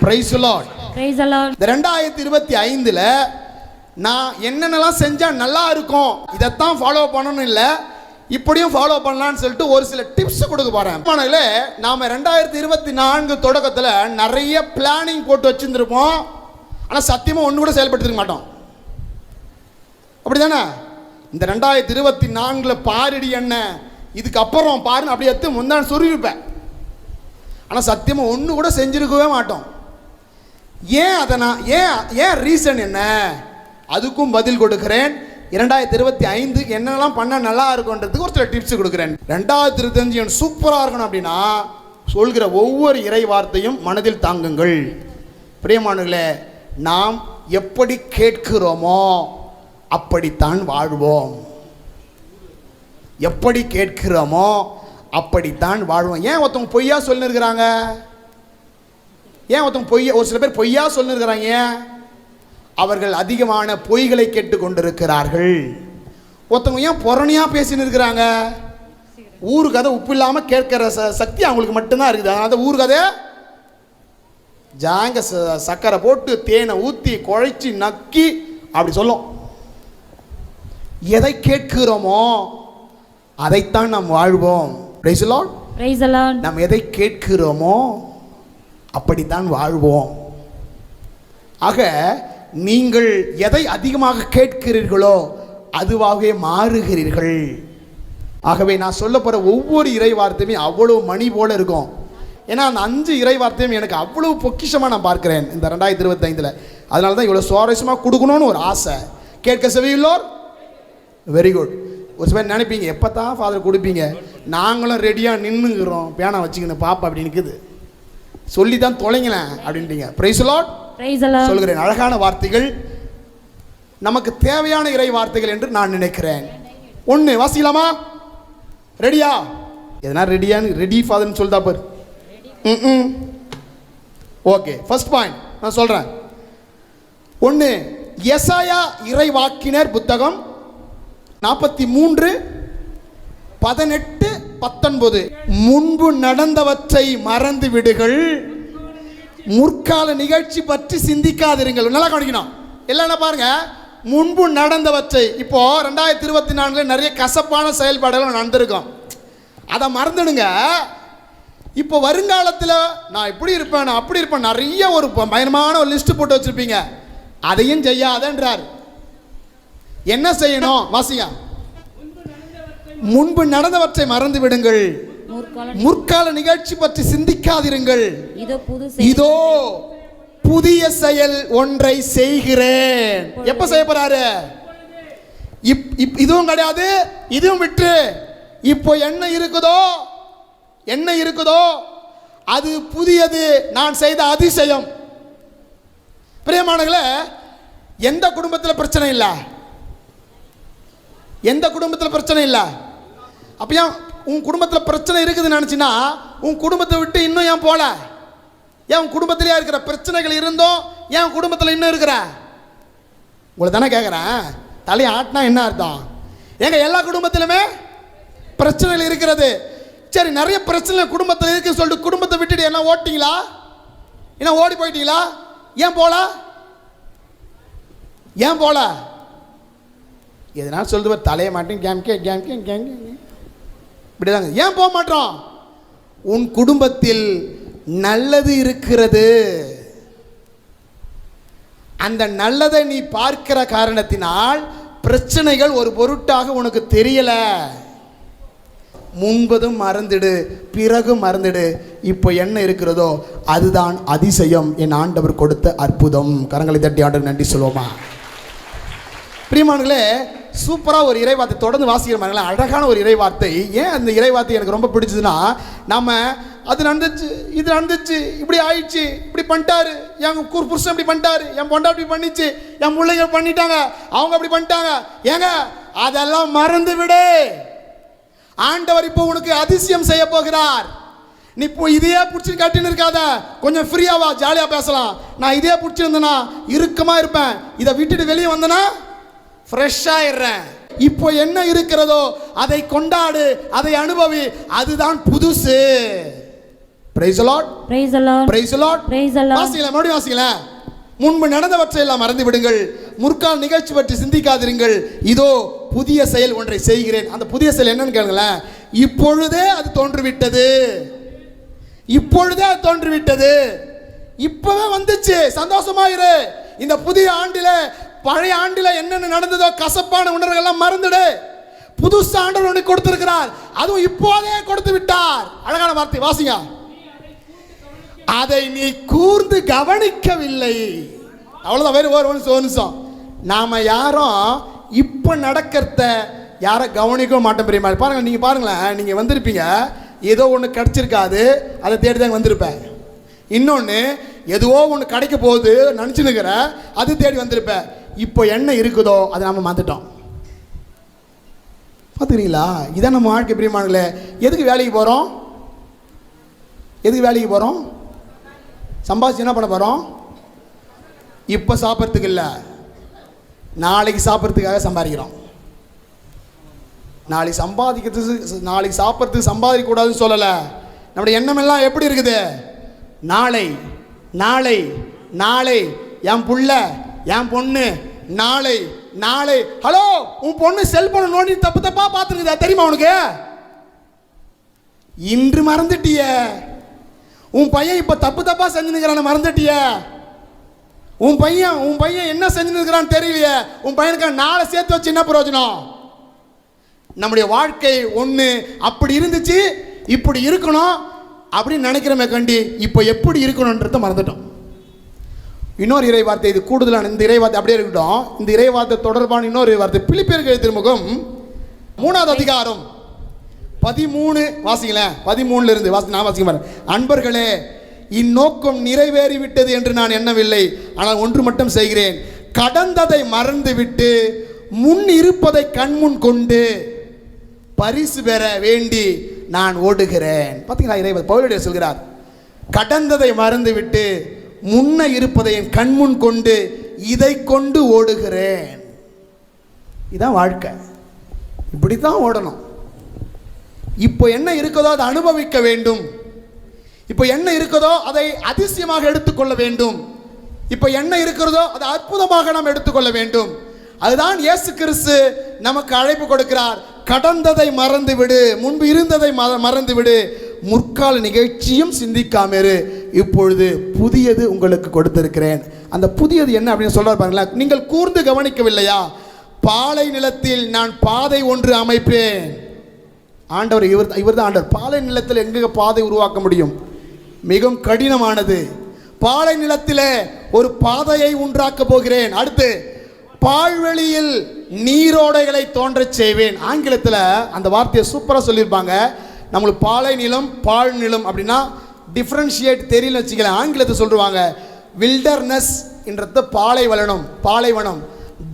Praise the Lord. Praise the Lord. 2025ல நான் என்னென்னலாம் செஞ்சா நல்லா இருக்கும் இதைத்தான் ஃபாலோ பண்ணணும் இல்லை இப்படியும் ஃபாலோ பண்ணலான்னு சொல்லிட்டு ஒரு சில டிப்ஸ் கொடுக்க போறேன். நாம 2024 தொடக்கத்தில் நிறைய பிளானிங் போட்டு வச்சிருந்திருப்போம். ஆனால் சத்தியமாக ஒன்று கூட செயல்படுத்திருக்க மாட்டோம். அப்படிதானே? இந்த 2024 பாருடி என்ன இதுக்கப்புறம் பாருன்னு அப்படி எடுத்து முந்தான சொருவிப்பேன். ஆனால் சத்தியமாக ஒன்று கூட செஞ்சிருக்கவே மாட்டோம். ஏன் அதை நான் ஏன் ரீசன் என்ன அதுக்கும் பதில் கொடுக்கிறேன். 2025 என்னெல்லாம் பண்ணால் நல்லா இருக்கும்ன்றதுக்கு ஒரு சில டிப்ஸ் கொடுக்குறேன். 2025 சூப்பராக இருக்கணும் அப்படின்னா சொல்கிற ஒவ்வொரு இறை வார்த்தையும் மனதில் தாங்குங்கள். பிரியமானவர்களே, நாம் எப்படி கேட்கிறோமோ அப்படித்தான் வாழ்வோம். எப்படி கேட்கிறோமோ அப்படித்தான் வாழ்வோம். ஏன் ஒருத்தவங்க பொய்யா சொல்லிருக்கிறாங்க? ஏன் ஒருத்தவங்க ஒரு சில பேர் பொய்யா சொல்லிருக்கிறாங்க? அவர்கள் அதிகமான பொய்களை கேட்டுக்கொண்டிருக்கிறார்கள். ஒருத்தவங்க ஏன் புறணியா பேசின்னு இருக்கிறாங்க? ஊரு கதை உப்பு இல்லாமல் கேட்கிற சக்தி அவங்களுக்கு மட்டும்தான் இருக்குது. அதனால ஊரு கதை ஜாங்க சக்கரை போட்டு தேனை ஊற்றி குழைச்சி நக்கி அப்படி சொல்லும். எதை கேட்கிறோமோ அதைத்தான் நாம் வாழ்வோம். Praise the Lord. Praise the Lord. நாம் எதை கேட்கிறோமோ அப்படித்தான் வாழ்வோம். ஆக நீங்கள் எதை அதிகமாக கேட்கிறீர்களோ அதுவாகவே மாறுகிறீர்கள். ஆகவே நான் சொல்ல போகிற ஒவ்வொரு இறை வார்த்தையுமே அவ்வளோ மணி போல இருக்கும். ஏன்னா அந்த 5 இறை வார்த்தையும் எனக்கு அவ்வளோ பொக்கிஷமாக நான் பார்க்கிறேன் இந்த 2025. அதனால தான் இவ்வளோ சுவாரஸ்யமாக கொடுக்கணும்னு ஒரு ஆசை. கேட்க செவியுள்ளோர் வெரி குட். ஒரு சில பேர் நினைப்பீங்க எப்போ தான் ஃபாதர் கொடுப்பீங்க, நாங்களும் ரெடியாக நின்றுக்கிறோம் பேனா வச்சுக்கணும் பாப்பா அப்படி நிற்குது சொல்லி தான் தொலைங்களேன் அப்படின்ட்டீங்க. Praise the Lord. சொல்கிறேன், அழகான வார்த்தைகள் நமக்கு தேவையான இறை வார்த்தைகள் என்று நான் நினைக்கிறேன். ஒன்று வாசிக்கலாமா? ரெடியா? எதனா ரெடியான்னு ரெடி ஃபாதர்னு சொல்லிட்டா பாரு. ஓகே, ஃபர்ஸ்ட் பாயிண்ட் நான் சொல்கிறேன். ஒன்று, எசாயா இறைவாக்கினர் புத்தகம் 43:18-19. முன்பு நடந்தவற்றை மறந்து விடுகள், முற்கால நிகழ்ச்சி பற்றி சிந்திக்காதிருங்கள். நல்லா கவனிக்கணும். இல்லைன்னா பாருங்க, முன்பு நடந்தவற்றை. இப்போ 2024 நிறைய கசப்பான செயல்பாடுகள் நடந்திருக்கும், அதை மறந்துடுங்க. இப்போ வருங்காலத்தில் நான் இப்படி இருப்பேன் நான் அப்படி இருப்பேன் நிறைய ஒரு பயங்கரமான ஒரு லிஸ்ட் போட்டு வச்சிருப்பீங்க. அதையும் செய்யாதன்றார். என்ன செய்யணும்? வாசிங்க. முன்பு நடந்தவற்றை மறந்து விடுங்கள், முற்கால நிகழ்ச்சி பற்றி சிந்திக்காதிருங்கள். இதோ புதிய செயல் ஒன்றை செய்கிறேன். எப்ப செய்ய போறாரு? இதுவும் கிடையாது இதுவும் விட்டு. இப்போ என்ன இருக்குதோ அது புதியது, நான் செய்த அதிசயம். பிரியமானவர்களே, எந்த குடும்பத்தில் பிரச்சனை இல்லை? எந்த குடும்பத்தில் பிரச்சனை இல்லை? அப்போ ஏன் உன் குடும்பத்தில் பிரச்சனை இருக்குதுன்னு நினச்சின்னா உன் குடும்பத்தை விட்டு இன்னும் ஏன் போல? ஏன் உன் குடும்பத்திலேயே இருக்கிற பிரச்சனைகள் இருந்தோம் ஏன் உன் குடும்பத்தில் இன்னும் இருக்கிற? உங்களை தானே கேட்குறேன். தலையை ஆட்டினா என்ன அர்த்தம்? ஏங்க எல்லா குடும்பத்திலுமே பிரச்சனைகள் இருக்கிறது. சரி, நிறைய பிரச்சனை குடும்பத்தில் இருக்குன்னு சொல்லிட்டு குடும்பத்தை விட்டுட்டு என்ன ஓட்டிங்களா? என்ன ஓடி போயிட்டீங்களா? ஏன் போல? ஏன் போல? எதனால சொல்லுது தலையை மாட்டேன் கேம் இப்படிதாங்க. ஏன் போக மாட்டோம்? உன் குடும்பத்தில் நல்லது இருக்கிறது. அந்த நல்லதை நீ பார்க்கிற காரணத்தினால் பிரச்சனைகள் ஒரு பொருட்டாக உனக்கு தெரியல. முன்பதும் மறந்துடு, பிறகு மறந்துடு. இப்போ என்ன இருக்கிறதோ அதுதான் அதிசயம், என் ஆண்டவர் கொடுத்த அற்புதம். கரங்களை தட்டி ஆண்டவர் நன்றி சொல்லுவோமா? பிரியமானங்களே, சூப்பராக ஒரு இறைவார்த்தை தொடர்ந்து வாசிக்கிற மாதிரி அழகான ஒரு இறைவார்த்தை. ஏன் அந்த இறைவார்த்தை எனக்கு ரொம்ப பிடிச்சதுன்னா, நம்ம அது நடந்துச்சு இது நடந்துச்சு இப்படி ஆயிடுச்சு இப்படி பண்ணிட்டாரு, என் புருஷன் இப்படி பண்ணிட்டாரு, என் பொண்டாட்டி இப்படி பண்ணிச்சு, என் பிள்ளைங்க பண்ணிட்டாங்க, அவங்க அப்படி பண்ணிட்டாங்க. ஏங்க அதெல்லாம் மறந்து விடு. ஆண்டவர் இப்போ உனக்கு அதிசயம் செய்ய போகிறார். நீ இப்போ இதையே பிடிச்சி கட்டின்னு இருக்காத, கொஞ்சம் ஃப்ரீயாவா ஜாலியாக பேசலாம். நான் இதே பிடிச்சிருந்தேன்னா இறுக்கமாக இருப்பேன், இதை விட்டுட்டு வெளியே வந்தேன்னா ஃப்ரெஷ்ஷாயிடுறேன். இப்போ என்ன இருக்கிறதோ அதை கொண்டாடு, அதை அனுபவி, அதுதான் புதுசு. Praise the Lord. Praise the Lord. Praise the Lord. Praise the Lord. வாசிங்களா, மறுபடியும் வாசிங்களா. முன்பு நடந்தவற்றை எல்லாம் மறந்து விடுங்கள், முற்கால நிகழ்ச்சி பற்றி சிந்திக்காதிருங்கள், இதோ புதிய செயல் ஒன்றை செய்கிறேன். அந்த புதிய செயல் என்னன்னு கேளுங்களேன். இப்பொழுதே அது தோன்றிவிட்டது, இப்பொழுதே அது தோன்றிவிட்டது, இப்பவே வந்துச்சு. சந்தோஷமாயிரு. இந்த புதிய ஆண்டில பழைய ஆண்டில என்னென்ன நடந்ததோ கசப்பான உணர்வுகள்லாம் மறந்துடு. புதுசு ஆண்டவர் உனக்கு கொடுத்திருக்கிறார், அதுவும் இப்போதே கொடுத்து விட்டார். அழகான வார்த்தை வாசிங்க. அதை நீ கூர்ந்து கவனிக்கவில்லை. அவ்வளவுதான். வேறு ஒரு நிமிஷம். நாம யாரும் இப்ப நடக்கிறத யாரும் கவனிக்க மாட்டோம். பெரிய பாருங்க, நீங்க பாருங்களேன், நீங்க வந்திருப்பீங்க, ஏதோ ஒன்று கிடைச்சிருக்காது, அதை தேடி தான் வந்திருப்பேன். இன்னொன்று எதுவோ ஒன்று கிடைக்க போகுது நினச்சினுக்கிற, அது தேடி வந்திருப்பேன். இப்போ என்ன இருக்குதோ அதை நம்ம மாற்றிட்டோம். பார்த்துக்கிறீங்களா? இதான் நம்ம வாழ்க்கை. பிரியமானங்களே, எதுக்கு வேலைக்கு போகிறோம்? எதுக்கு வேலைக்கு போகிறோம்? சம்பாதிச்சு என்ன பண்ண போகிறோம்? இப்போ சாப்பிட்றதுக்கு இல்லை, நாளைக்கு சாப்பிட்றதுக்காக சம்பாதிக்கிறோம். நாளைக்கு சம்பாதிக்கிறதுக்கு, நாளைக்கு சாப்பிட்றதுக்கு சம்பாதிக்கக்கூடாதுன்னு சொல்லலை. நம்முடைய எண்ணம் எல்லாம் எப்படி இருக்குது? நாளை நாளை நாளை, என் புள்ள என் பொண்ணு நாளை நாளை. ஹலோ, உன் பொண்ணு செல்போனை நோண்டி தப்பு தப்பா பார்த்துருக்குதா தெரியுமா உனக்கு? இன்று மறந்துட்டிய. உன் பையன் இப்ப தப்பு தப்பா செஞ்சுக்கிறான், மறந்துட்டிய. உன் பையன் என்ன செஞ்சுக்கிறான்னு தெரியலையே. உன் பையனுக்கு நாளை சேர்த்து வச்சு என்ன பிரயோஜனம்? நம்முடைய வாழ்க்கை ஒன்று அப்படி இருந்துச்சு, இப்படி இருக்கணும் அப்படின்னு நினைக்கிறமே கண்டி இப்போ எப்படி இருக்கணும்ன்றத மறந்துட்டோம். இன்னொரு இறை வார்த்தை, இது கூடுதலான இந்த இறை வார்த்தை அப்படியே இருக்கட்டும். இந்த இறை வார்த்தை தொடர்பான இன்னொரு வார்த்தை பிலிப்பியருக்கு திருமுகம் 3வது அதிகாரம் 13 வாசிங்களேன். 13 இருந்து வாசி, நான் வாசிக்க பாருங்க. அன்பர்களே, இந்நோக்கம் நிறைவேறிவிட்டது என்று நான் எண்ணவில்லை, ஆனால் ஒன்று மட்டும் செய்கிறேன், கடந்ததை மறந்துவிட்டு முன் இருப்பதை கண்முன் கொண்டு பரிசு பெற வேண்டி நான் ஓடுகிறேன். பார்த்தீங்களா? இறைவன் பவுலடியா சொல்கிறார், கடந்ததை மறந்துவிட்டு முன்ன இருப்பதை என் கண்முன் கொண்டு இதை கொண்டு ஓடுகிறேன். இதான் வாழ்க்கை. இப்படித்தான் ஓடணும். இப்போ என்ன இருக்குதோ அதை அனுபவிக்க வேண்டும். இப்போ என்ன இருக்குதோ அதை அதிசயமாக எடுத்துக்கொள்ள வேண்டும். இப்போ என்ன இருக்கிறதோ அதை அற்புதமாக நாம் எடுத்துக்கொள்ள வேண்டும். அதுதான் இயேசு கிறிஸ்து நமக்கு அழைப்பு கொடுக்கிறார். கடந்ததை மறந்து விடு, முன்பு இருந்ததை மறந்து விடு, முற்கால நிகழ்ச்சியும் சிந்திக்காமரு, இப்பொழுது புதியது உங்களுக்கு கொடுத்திருக்கிறேன். அந்த புதியது என்ன அப்படின்னு சொல்றாரு பாருங்களா. நீங்கள் கூர்ந்து கவனிக்கவில்லையா? பாலை நிலத்தில் நான் பாதை ஒன்று அமைப்பேன். ஆண்டவர் இவர் தான் ஆண்டவர். பாலை நிலத்தில் எங்க பாதை உருவாக்க முடியும்? மிகவும் கடினமானது. பாலை நிலத்திலே ஒரு பாதையை உண்டாக்க போகிறேன். அடுத்து பால்வெளியில் நீரோடைகளை தோன்றச் செய்வேன். ஆங்கிலத்தில் அந்த வார்த்தையை சூப்பராக சொல்லியிருப்பாங்க. நம்மளுக்கு பாலை நிலம் பால் நிலம் அப்படின்னா டிஃப்ரென்ஷியேட் தெரியல வச்சுக்கலாம். ஆங்கிலத்தை சொல்லுவாங்க வில்டர்னஸ் என்றத பாலைவனம், பாலைவனம்.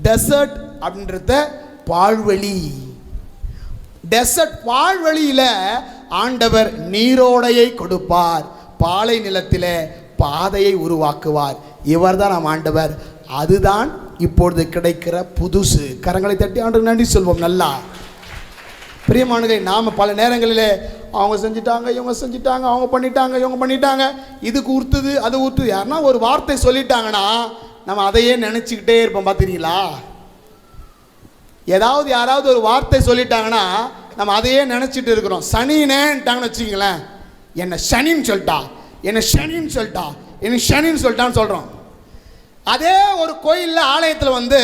டெசர்ட் அப்படின்றத பால்வெளி. டெசர்ட் பால்வெளியில் ஆண்டவர் நீரோடையை கொடுப்பார், பாலை நிலத்தில் பாதையை உருவாக்குவார். இவர் தான் நம் ஆண்டவர். அதுதான் இப்பொழுது கிடைக்கிற புதுசு. கரங்களை தட்டி ஆண்டவருக்கு நன்றி சொல்வோம். நல்லா பிரியமானவர்களே, நாம் பல நேரங்களில் அவங்க செஞ்சிட்டாங்க, இவங்க செஞ்சிட்டாங்க, அவங்க பண்ணிட்டாங்க, இவங்க பண்ணிட்டாங்க, இதுக்கு உறுத்துது அது உறுத்துது. யாருன்னா ஒரு வார்த்தை சொல்லிட்டாங்கன்னா நம்ம அதையே நினச்சிக்கிட்டே இருப்போம். பார்த்துருக்கீங்களா? ஏதாவது யாராவது ஒரு வார்த்தை சொல்லிட்டாங்கன்னா நம்ம அதையே நினச்சிட்டு இருக்கிறோம். சனினேன்ட்டாங்கன்னு வச்சுக்கிங்களேன், என்னை சனின்னு சொல்லிட்டா, என்னை சனின்னு சொல்லிட்டா, என்னை சனின்னு சொல்லிட்டான்னு சொல்கிறோம். அதே ஒரு கோயிலில் ஆலயத்தில் வந்து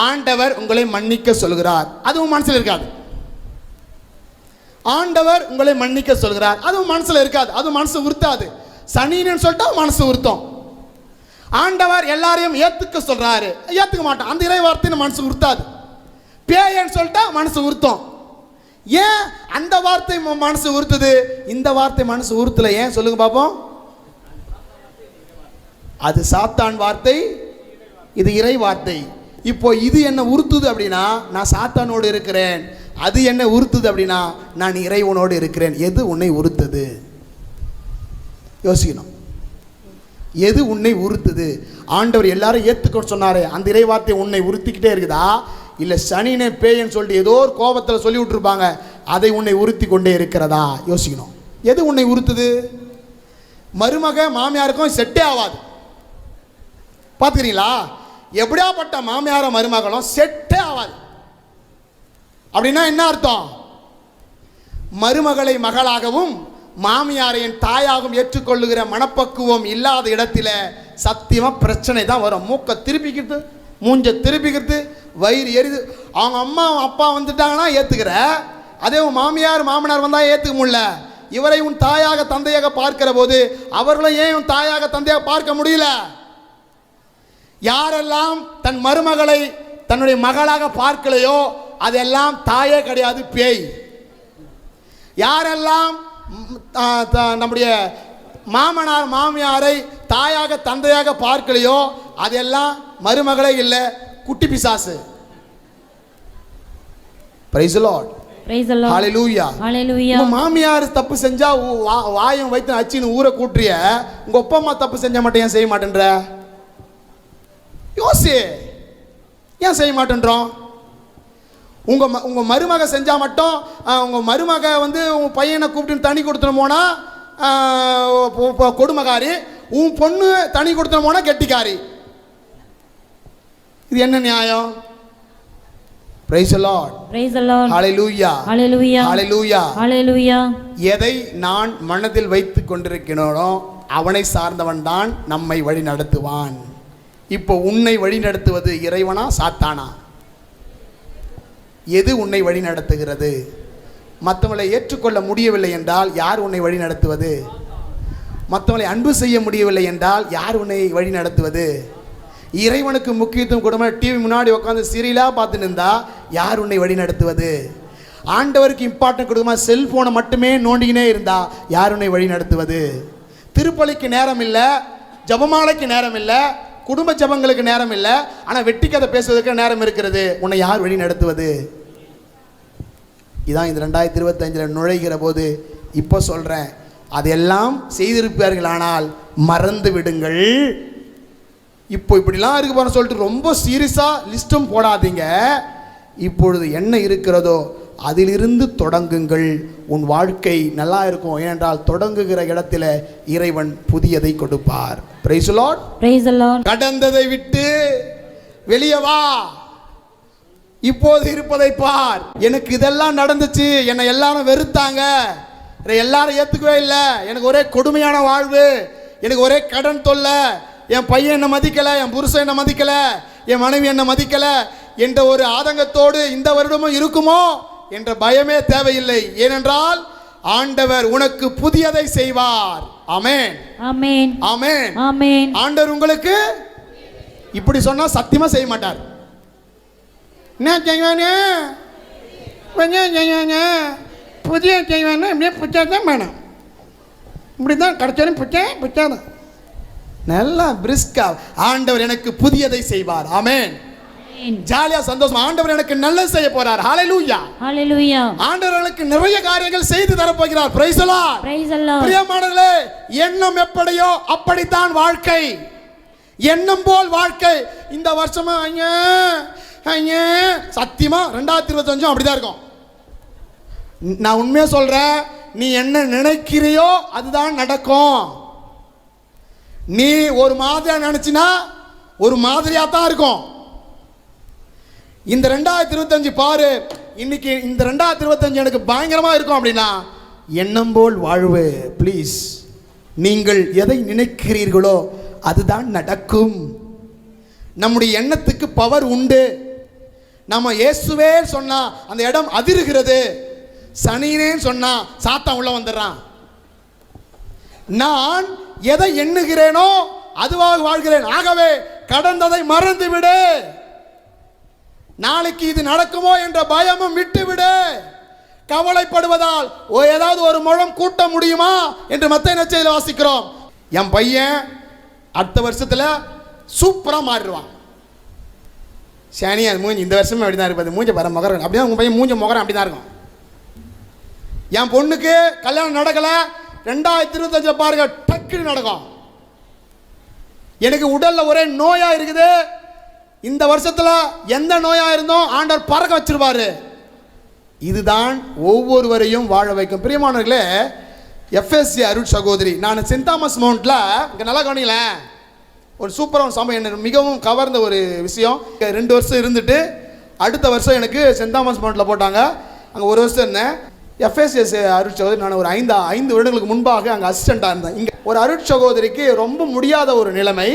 ஆண்டவர் உங்களை மன்னிக்க சொல்கிறார், அதுவும் மனசில் இருக்காது. ஆண்டவர் உங்களை மன்னிக்க சொல்கிறார், அதுவும் மனசில் இருக்காது, அதுவும் மனசு உறுத்தாது. சனின்னு சொல்லிட்டா மனசு உறுத்தும். ஆண்டவர் எல்லாரையும் ஏற்றுக்க சொல்றாரு, ஏற்றுக்க மாட்டான், அந்த இறை வார்த்தைன்னு மனசு உறுத்தாது. பேயன்னு சொல்லிட்டா மனசு உறுத்தும். ஏன் அந்த வார்த்தை மனசு உறுத்துது, இந்த வார்த்தை மனசு உறுத்தல? ஏன் சொல்லுங்க பாப்போம். அது சாத்தான் வார்த்தை, இது இறை வார்த்தை. இப்போ இது என்ன உறுத்துது அப்படின்னா நான் சாத்தானோடு இருக்கிறேன், அது என்ன உறுத்துது அப்படின்னா நான் இறைவனோடு இருக்கிறேன். எது உன்னை உறுத்துது? யோசிக்கணும். எது உன்னை உறுத்துது? ஆண்டவர் எல்லாரும் ஏற்றுக்கொண்டு சொன்னாரே, அந்த இறை வார்த்தை உன்னை உறுத்திக்கிட்டே இருக்குதா, இல்லை சனினே பேயன்னு சொல்லிட்டு ஏதோ ஒரு கோபத்தில் சொல்லி விட்டுருப்பாங்க, அதை உன்னை உறுத்தி கொண்டே இருக்கிறதா? யோசிக்கணும். எது உன்னை உறுத்துது? மருமக மாமியாருக்கும் செட்டே ஆகாது. பார்த்துக்கிறீங்களா? எப்படியாப்பட்ட மாமியார மருமகளும் செட்டே ஆகாது. அப்படின்னா என்ன அர்த்தம்? மருமகளை மகளாகவும் மாமியாரை என் தாயாகவும் ஏற்றுக்கொள்ளுகிற மனப்பக்குவம் இல்லாத இடத்துல சத்தியமா பிரச்சனை தான் வரும். மூக்க திருப்பிக்கிறது, மூஞ்ச திருப்பிக்கிறது, வயிறு எரிது. அவங்க அம்மா அப்பா வந்துட்டாங்கன்னா ஏத்துக்கிற, அதே உன் மாமியார் மாமனார் வந்தா ஏத்துக்க முடியல. இவரை உன் தாயாக தந்தையாக பார்க்கிற போது அவர்களை ஏன் உன் தாயாக தந்தையாக பார்க்க முடியல? யாரெல்லாம் தன் மருமகளை தன்னுடைய மகளாக பார்க்கலையோ அதெல்லாம் தாயே கிடையாது, பேய். யாரெல்லாம் நம்முடைய மாமனார் மாமியாரை தாயாக தந்தையாக பார்க்கலையோ அதெல்லாம் மருமகளே இல்லை, குட்டி பிசாசு. Praise the Lord. Praise the Lord. Hallelujah. Hallelujah. உங்க மாமியார் தப்பு செஞ்சா வாயம் வைத்து அச்சின்னு ஊரை கூட்டுறிய, உங்க அப்பா அம்மா தப்பு செஞ்ச மட்டும் ஏன் செய்ய மாட்டேன்ற? யோசி, ஏன் செய்ய மாட்டேன்றோம்? உங்க மருமக செஞ்சா மட்டும், உங்க மருமக வந்து உங்க பையனை கூப்பிட்டு தண்ணி கொடுத்துட்டு போனா கொடுமகாரி, உன் பொண்ணு தண்ணி கொடுத்துட்டு போனா கெட்டிக்காரி. இது என்ன நியாயம்? Praise the Lord. Praise the Lord. Hallelujah. Hallelujah. Hallelujah. Hallelujah. எதை நான் மனதில் வைத்துக் கொண்டிருக்கிறேனோ அவனை சார்ந்தவன் தான் நம்மை வழி நடத்துவான். இப்போ உன்னை வழி நடத்துவது இறைவனா சாத்தானா? எது உன்னை வழி நடத்துகிறது? மற்றவங்களை ஏற்றுக்கொள்ள முடியவில்லை என்றால் யார் உன்னை வழி நடத்துவது? மற்றவங்களை அன்பு செய்ய முடியவில்லை என்றால் யார் உன்னை வழி நடத்துவது? இறைவனுக்கு முக்கியத்துவம் கொடுமை டிவி முன்னாடி உட்காந்து சீரியலாக பார்த்துட்டு இருந்தா யார் உன்னை வழி நடத்துவது? ஆண்டவருக்கு இம்பார்ட்டன்ட் கொடுக்குமா செல்போனை மட்டுமே நோண்டிக்கினே இருந்தா யார் உன்னை வழி நடத்துவது? திருப்பலிக்கு நேரம் இல்லை, ஜபமாலைக்கு நேரம் இல்லை, குடும்ப ஜபங்களுக்கு நேரம் இல்லை, ஆனால் வெட்டி கதை பேசுவதற்கு நேரம் இருக்கிறது. உன்னை யார் வழி நடத்துவது? இதான் இந்த 2025 நுழைகிற போது இப்போ சொல்கிறேன், அதெல்லாம் செய்திருப்பார்கள் ஆனால் மறந்து விடுங்கள். இப்போ இப்படிலாம் இருக்கு போன சொல்லிட்டு ரொம்ப சீரியஸாக லிஸ்ட்டும் போடாதீங்க. இப்பொழுது என்ன இருக்கிறதோ அதிலிருந்து தொடங்குங்கள். உன் வாழ்க்கை நல்லா இருக்கும். ஏனென்றால் தொடங்குகிற இடத்துல இறைவன் புதியதை கொடுப்பார். Praise the Lord. Praise the Lord. கடந்ததை விட்டு வெளியே வா, இப்போது இருப்பதை பார். எனக்கு இதெல்லாம் நடந்துச்சு, என்னை எல்லாரும் வெறுத்தாங்க, எல்லாரும் ஏற்றுக்கவே இல்லை, எனக்கு ஒரே கொடுமையான வாழ்வு, எனக்கு ஒரே கடன் தொல்லை, என் பையன் என்னை மதிக்கலை, என் புருஷன் என்னை மதிக்கலை, என் மனைவி என்னை மதிக்கலை என்ற ஒரு ஆதங்கத்தோடு இந்த வருடமும் இருக்குமோ என்ற பயமே தேவையில்லை. ஏனென்றால் ஆண்டவர் உனக்கு புதியதை செய்வார். ஆமென். ஆமென். ஆமென். ஆமென். ஆண்டவர் உங்களுக்கு இப்படி சொன்னா சத்தியமா செய்ய மாட்டார். என்ன செய்வானே புதிய செய்வானா இப்படியே புச்சாதான் வேணும். இப்படிதான் கிடைச்சாலும் புச்சாதான் நல்லா பிரிஸ்கா ஆண்டவர் எனக்கு புதியதை செய்வார். ஆமென். ஜாலியா சந்தோஷமா ஆண்டவர் எனக்கு நல்லது செய்ய போறார். ஹalleluya. ஹalleluya. ஆண்டவர் எனக்கு நிறைய காரியங்கள் செய்து தர போகிறார். Price the Lord. Price the Lord. பிரியமானவர்களே, எண்ணம் எப்படியோ அப்படித்தான் வாழ்க்கை. எண்ணம் போல் வாழ்க்கை. இந்த வருஷமா ஐயா சத்தியமா 2025 அப்படிதான் இருக்கும். நான் உண்மையா சொல்றேன், நீ என்ன நினைக்கிறியோ அதுதான் நடக்கும். நீ ஒரு மாதிரியா நினைச்சினா ஒரு மாதிரியா தான் இருக்கும். இந்த 2025 பாரு, இன்னைக்கு இந்த 2025 எனக்கு பயங்கரமா இருக்கும் அப்படின்னா எண்ணம் போல் வாழ்வு. ப்ளீஸ், நீங்கள் எதை நினைக்கிறீர்களோ அதுதான் நடக்கும். நம்முடைய எண்ணத்துக்கு பவர் உண்டு. நம்ம இயேசுவே சொன்னா அந்த இடம் அதிருகிறது, சனினே சொன்னா சாத்தான் உள்ள வந்துடுறான். நான் எதை எண்ணுகிறேனோ அதுவாக வாழ்கிறேன். ஆகவே கடந்ததை மறந்து விடு. நாளைக்கு இது நடக்குமோ என்ற பயமும் விட்டுவிடு. கவலைப்படுவதால் ஏதாவது ஒரு முழம் கூட்ட முடியுமா என்று மத்தேயு நற்செய்தியில் வாசிக்கிறோம். என் பையன் அடுத்த வருஷத்துல சூப்பரா மாறிடுவான். சனியா மூஞ்சி இந்த வருஷமே அப்படிதான் இருப்பது. மூஞ்ச வர முகரம் அப்படிதான் உங்க பையன் மூஞ்ச முகரம் அப்படிதான் இருக்கும். என் பொண்ணுக்கு கல்யாணம் நடக்கல, 2025 பாருங்க டக்குன்னு நடக்கும். எனக்கு உடல்ல ஒரே நோயா இருக்குது. இந்த வருஷத்துல எந்த நோயா இருந்தோம் ஆண்டவர் பறக்க வச்சிருவாரு. இதுதான் ஒவ்வொருவரையும் வாழ வைக்கும். பிரியமானவர்களே, எஃப்எஸ்சி அருட் சகோதரி. நான் சென்ட் தாமஸ் மவுண்ட்ல இங்கே நல்லா கவனிங்களேன், ஒரு சூப்பரான சம்பவம் என்ன மிகவும் கவர்ந்த ஒரு விஷயம். 2 வருஷம் இருந்துட்டு அடுத்த வருஷம் எனக்கு சென்ட் தாமஸ் மவுண்ட்டில் போட்டாங்க. அங்கே 1 வருஷம் இருந்தேன். எஃப்எஸ்எஸ் அருட் சகோதரி நான் ஒரு 5 வருடங்களுக்கு முன்பாக அங்கே அசிஸ்டண்ட்டாக இருந்தேன். இங்கே ஒரு அருட் சகோதரிக்கு ரொம்ப முடியாத ஒரு நிலைமை.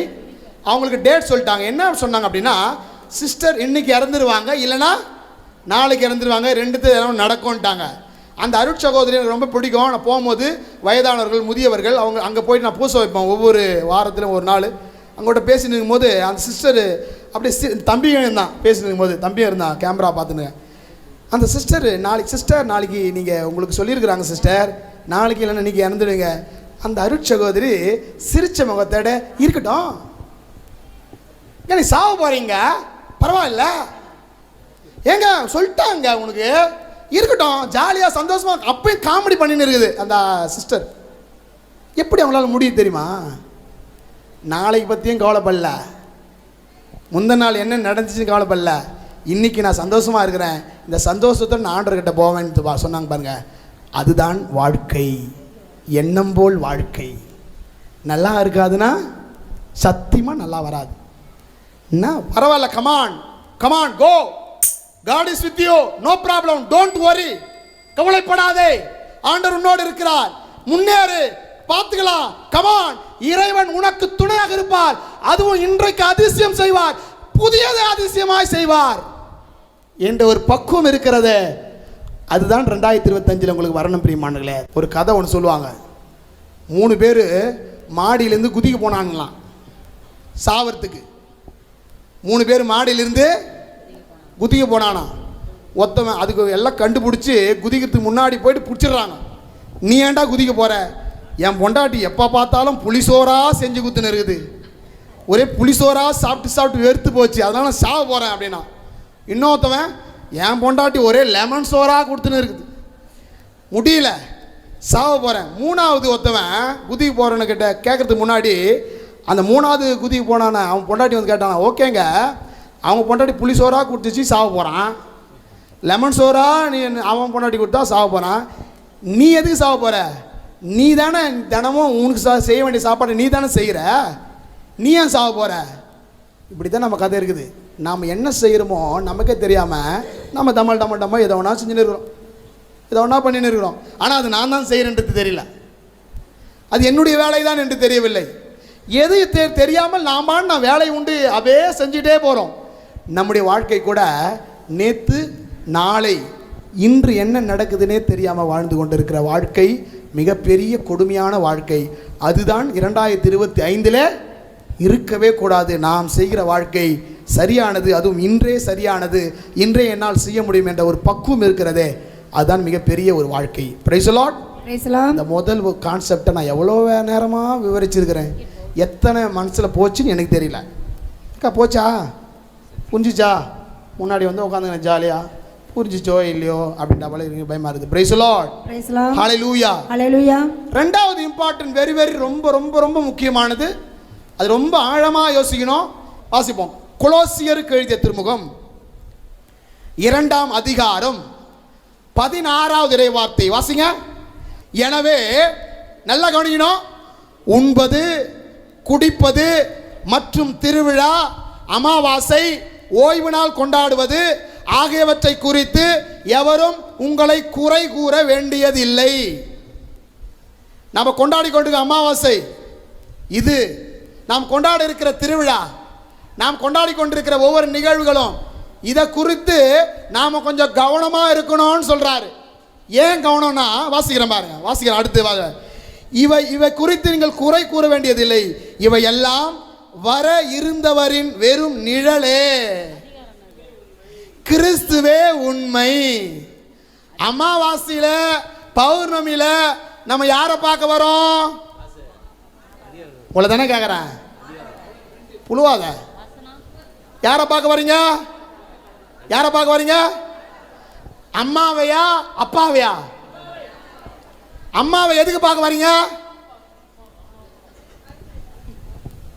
அவங்களுக்கு டேட் சொல்லிட்டாங்க. என்ன சொன்னாங்க அப்படின்னா, சிஸ்டர் இன்னைக்கு இறந்துருவாங்க, இல்லைனா நாளைக்கு இறந்துருவாங்க, 2 நடக்கும்ட்டாங்க. அந்த அருட் சகோதரி எனக்கு ரொம்ப பிடிக்கும். நான் போகும்போது வயதானவர்கள் முதியவர்கள் அவங்க அங்கே போயிட்டு நான் பூச வைப்பேன். ஒவ்வொரு வாரத்திலும் ஒரு நாள் அங்கோட்ட பேசிட்டு இருக்கும்போது அந்த சிஸ்டர் அப்படியே தம்பியும் இருந்தான். பேசிட்டு இருக்கும்போது தம்பியும் இருந்தான், கேமரா பார்த்துன்னு. அந்த சிஸ்டர் நாளைக்கு நீங்கள் உங்களுக்கு சொல்லியிருக்கிறாங்க சிஸ்டர், நாளைக்கு இல்லைன்னா இன்றைக்கி இறந்துடுவீங்க. அந்த அருட் சகோதரி சிரிச்ச முகத்தோட இருக்கட்டும், நீ சாவ போகிறீங்க பரவாயில்ல, ஏங்க சொல்லிட்டாங்க உனக்கு இருக்கட்டும், ஜாலியாக சந்தோஷமாக அப்பயும் காமெடி பண்ணின்னு இருக்குது அந்த சிஸ்டர். எப்படி அவங்களால முடியும் தெரியுமா? நாளைக்கு பற்றியும் கவலைப்படல, முந்தின நாள் என்ன நடந்துச்சுன்னு கவலைப்படல, இன்றைக்கி நான் சந்தோஷமாக இருக்கிறேன், இந்த சந்தோஷத்தை நான் ஆண்டவர்கிட்ட போவேன்னு சொன்னாங்க பாருங்க. அதுதான் வாழ்க்கை, எண்ணம் போல் வாழ்க்கை. நல்லா இருக்காதுன்னா சத்தியமாக நல்லா வராது. என்ன பரவாயில்ல, come on go, God is with you, no problem, don't worry, கவலைப்படாதே, ஆண்டவர் உன்னோடு இருக்கிறார், முன்னேறு, பார்த்துக்கலாம், கமான், இறைவன் உனக்கு துணையாக இருப்பார், அதுவும் இன்றைக்கு அதிசயம் செய்வார், புதியது அதிசயமாய் செய்வார் என்ற ஒரு பக்குவம் இருக்கிறது. அதுதான் 2025 உங்களுக்கு வரணும் பிரியமானங்களே. ஒரு கதை ஒன்று சொல்லுவாங்க. 3 பேர் மாடியிலேருந்து குதிக்க போனாங்களாம் சாவறதுக்கு. 3 பேர் மாடியிலிருந்து குதிக்க போனானா. ஒருத்தவன் அதுக்கு எல்லாம் கண்டுபிடிச்சி குதிக்கிறதுக்கு முன்னாடி போயிட்டு பிடிச்சிடுறாங்க. நீ ஏன்டா குதிக்க போகிற? என் பொண்டாட்டி எப்போ பார்த்தாலும் புளிசோராக செஞ்சு குத்துன்னு இருக்குது, ஒரே புளிசோராக சாப்பிட்டு வெறுத்து போச்சு, அதனால நான் சாவ போகிறேன் அப்படின்னா. இன்னொருத்தவன் என் பொண்டாட்டி ஒரே லெமன் சோறாக கொடுத்துன்னு இருக்குது, முடியல, சாவ போகிறேன். 3வது ஒருத்தவன் குதிக்க போகிறவனு கிட்ட கேட்குறதுக்கு முன்னாடி அந்த 3வது குதிக்க போனான அவன் பொண்டாட்டி வந்து கேட்டானா, ஓகேங்க அவங்க பொண்டாட்டி புளி சோறாக கொடுத்துச்சு சாவ போகிறான், லெமன் சோறா நீ அவன் பொண்டாட்டி கொடுத்தா சாவ போகிறான், நீ எதுக்கு சாவ போகிற? நீ தானே தினமும் உனக்கு செய்ய வேண்டிய சாப்பாடு நீ தானே செய்கிற, நீ ஏன் சாவ போகிற? இப்படி தான் நம்ம கதை இருக்குது. நாம் என்ன செய்கிறோமோ நமக்கே தெரியாமல் நம்ம டம்மா எதை ஒன்றா செஞ்சுன்னு இருக்கிறோம், எதை ஒன்றா பண்ணின்னு இருக்கிறோம். ஆனால் அது நான் தான் செய்கிறேன்றது தெரியல, அது என்னுடைய வேலை தான் என்று தெரியவில்லை. எது தெரியாமல் நான் வேலை உண்டு அப்படியே செஞ்சுட்டே போகிறோம். நம்முடைய வாழ்க்கை கூட நேற்று நாளை இன்று என்ன நடக்குதுன்னே தெரியாமல் வாழ்ந்து கொண்டிருக்கிற வாழ்க்கை மிகப்பெரிய கொடுமையான வாழ்க்கை. அதுதான் 2025 இருக்கவே கூடாது. நாம் செய்கிற வாழ்க்கை சரியானது, அதுவும் இன்றே சரியானது, இன்றே என்னால் செய்ய முடியும் என்ற ஒரு பக்குவம் இருக்கிறதே, அதுதான் மிகப்பெரிய ஒரு வாழ்க்கை. Price the Lord. இந்த முதல் கான்செப்டை நான் எவ்வளோ நேரமாக விவரிச்சிருக்கிறேன், எத்தனை மனசில் போச்சுன்னு எனக்கு தெரியல. அக்கா போச்சா, புரிஞ்சிச்சா? முன்னாடி வந்து உட்காந்துங்க ஜாலியாக, புரிஞ்சிச்சோ இல்லையோ அப்படின்ற போல இருக்கு, பயமா இருக்குது. Praise the lord. Hallelujah. Hallelujah. 2வது இம்பார்ட்டன்ட், வெரி வெரி ரொம்ப ரொம்ப ரொம்ப முக்கியமானது, அது ரொம்ப ஆழமாக யோசிக்கணும். வாசிப்போம். கொலோசியருக்கு எழுதிய திருமுகம் 2ஆம் அதிகாரம் 16வது இறைவார்த்தை வாசிங்க. எனவே நல்லா கவனிக்கணும், உண்பது குடிப்பது மற்றும் திருவிழா அமாவாசை ஓய்வு நாள் கொண்டாடுவது ஆகியவற்றை குறித்து எவரும் உங்களை குறை கூற வேண்டியதில்லை. நாம் கொண்டாடி கொண்டிருக்கிற அமாவாசை இது, நாம் கொண்டாட இருக்கிற திருவிழா, நாம் கொண்டாடி கொண்டிருக்கிற ஒவ்வொரு நிகழ்வுகளும், இதை குறித்து நாம் கொஞ்சம் கவனமாக இருக்கணும்னு சொல்கிறாரு. ஏன் கவனம்னா வாசிக்கிறேன் பாருங்க, வாசிக்கிறேன் அடுத்து. இவை குறித்து நீங்கள் குறை கூற வேண்டியதில்லை, இவை எல்லாம் வர இருந்தவரின் வெறும் நிழலே, கிறிஸ்துவே உண்மை. அமாவாசையில பௌர்ணமியில நம்ம யாரை பார்க்க வரோம்? உங்களை தானே கேட்குறேன், புழுவாத. யாரை பார்க்க வரீங்க? யாரை பார்க்க வரீங்க? அம்மாவையா அப்பாவையா? அம்மாவை எதுக்கு பார்க்க வரீங்க?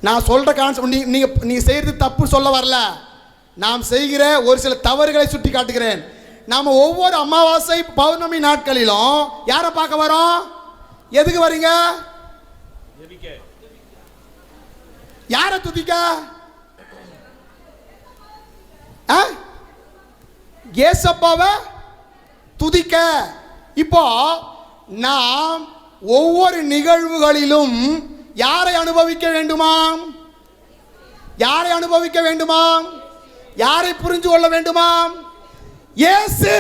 நான் சொல்ற கான்செப்ட் நீங்க செய்யறது தப்பு சொல்ல வரல, நாம் செய்கிற ஒரு சில தவறுகளை சுட்டி காட்டுகிறேன். நாம ஒவ்வொரு அமாவாசை பௌர்ணமி நாட்களிலும் யாரை பார்க்க வரோம்? எதுக்கு வரீங்க? யாரை துதிக்க? ஏசப்பாவை துதிக்க. இப்போ நாம் ஒவ்வொரு நிகழ்வுகளிலும் யாரை அனுபவிக்க வேண்டுமாம்? யாரை அனுபவிக்க வேண்டுமாம்? யாரை புரிந்து கொள்ள வேண்டுமாம்? இயேசு.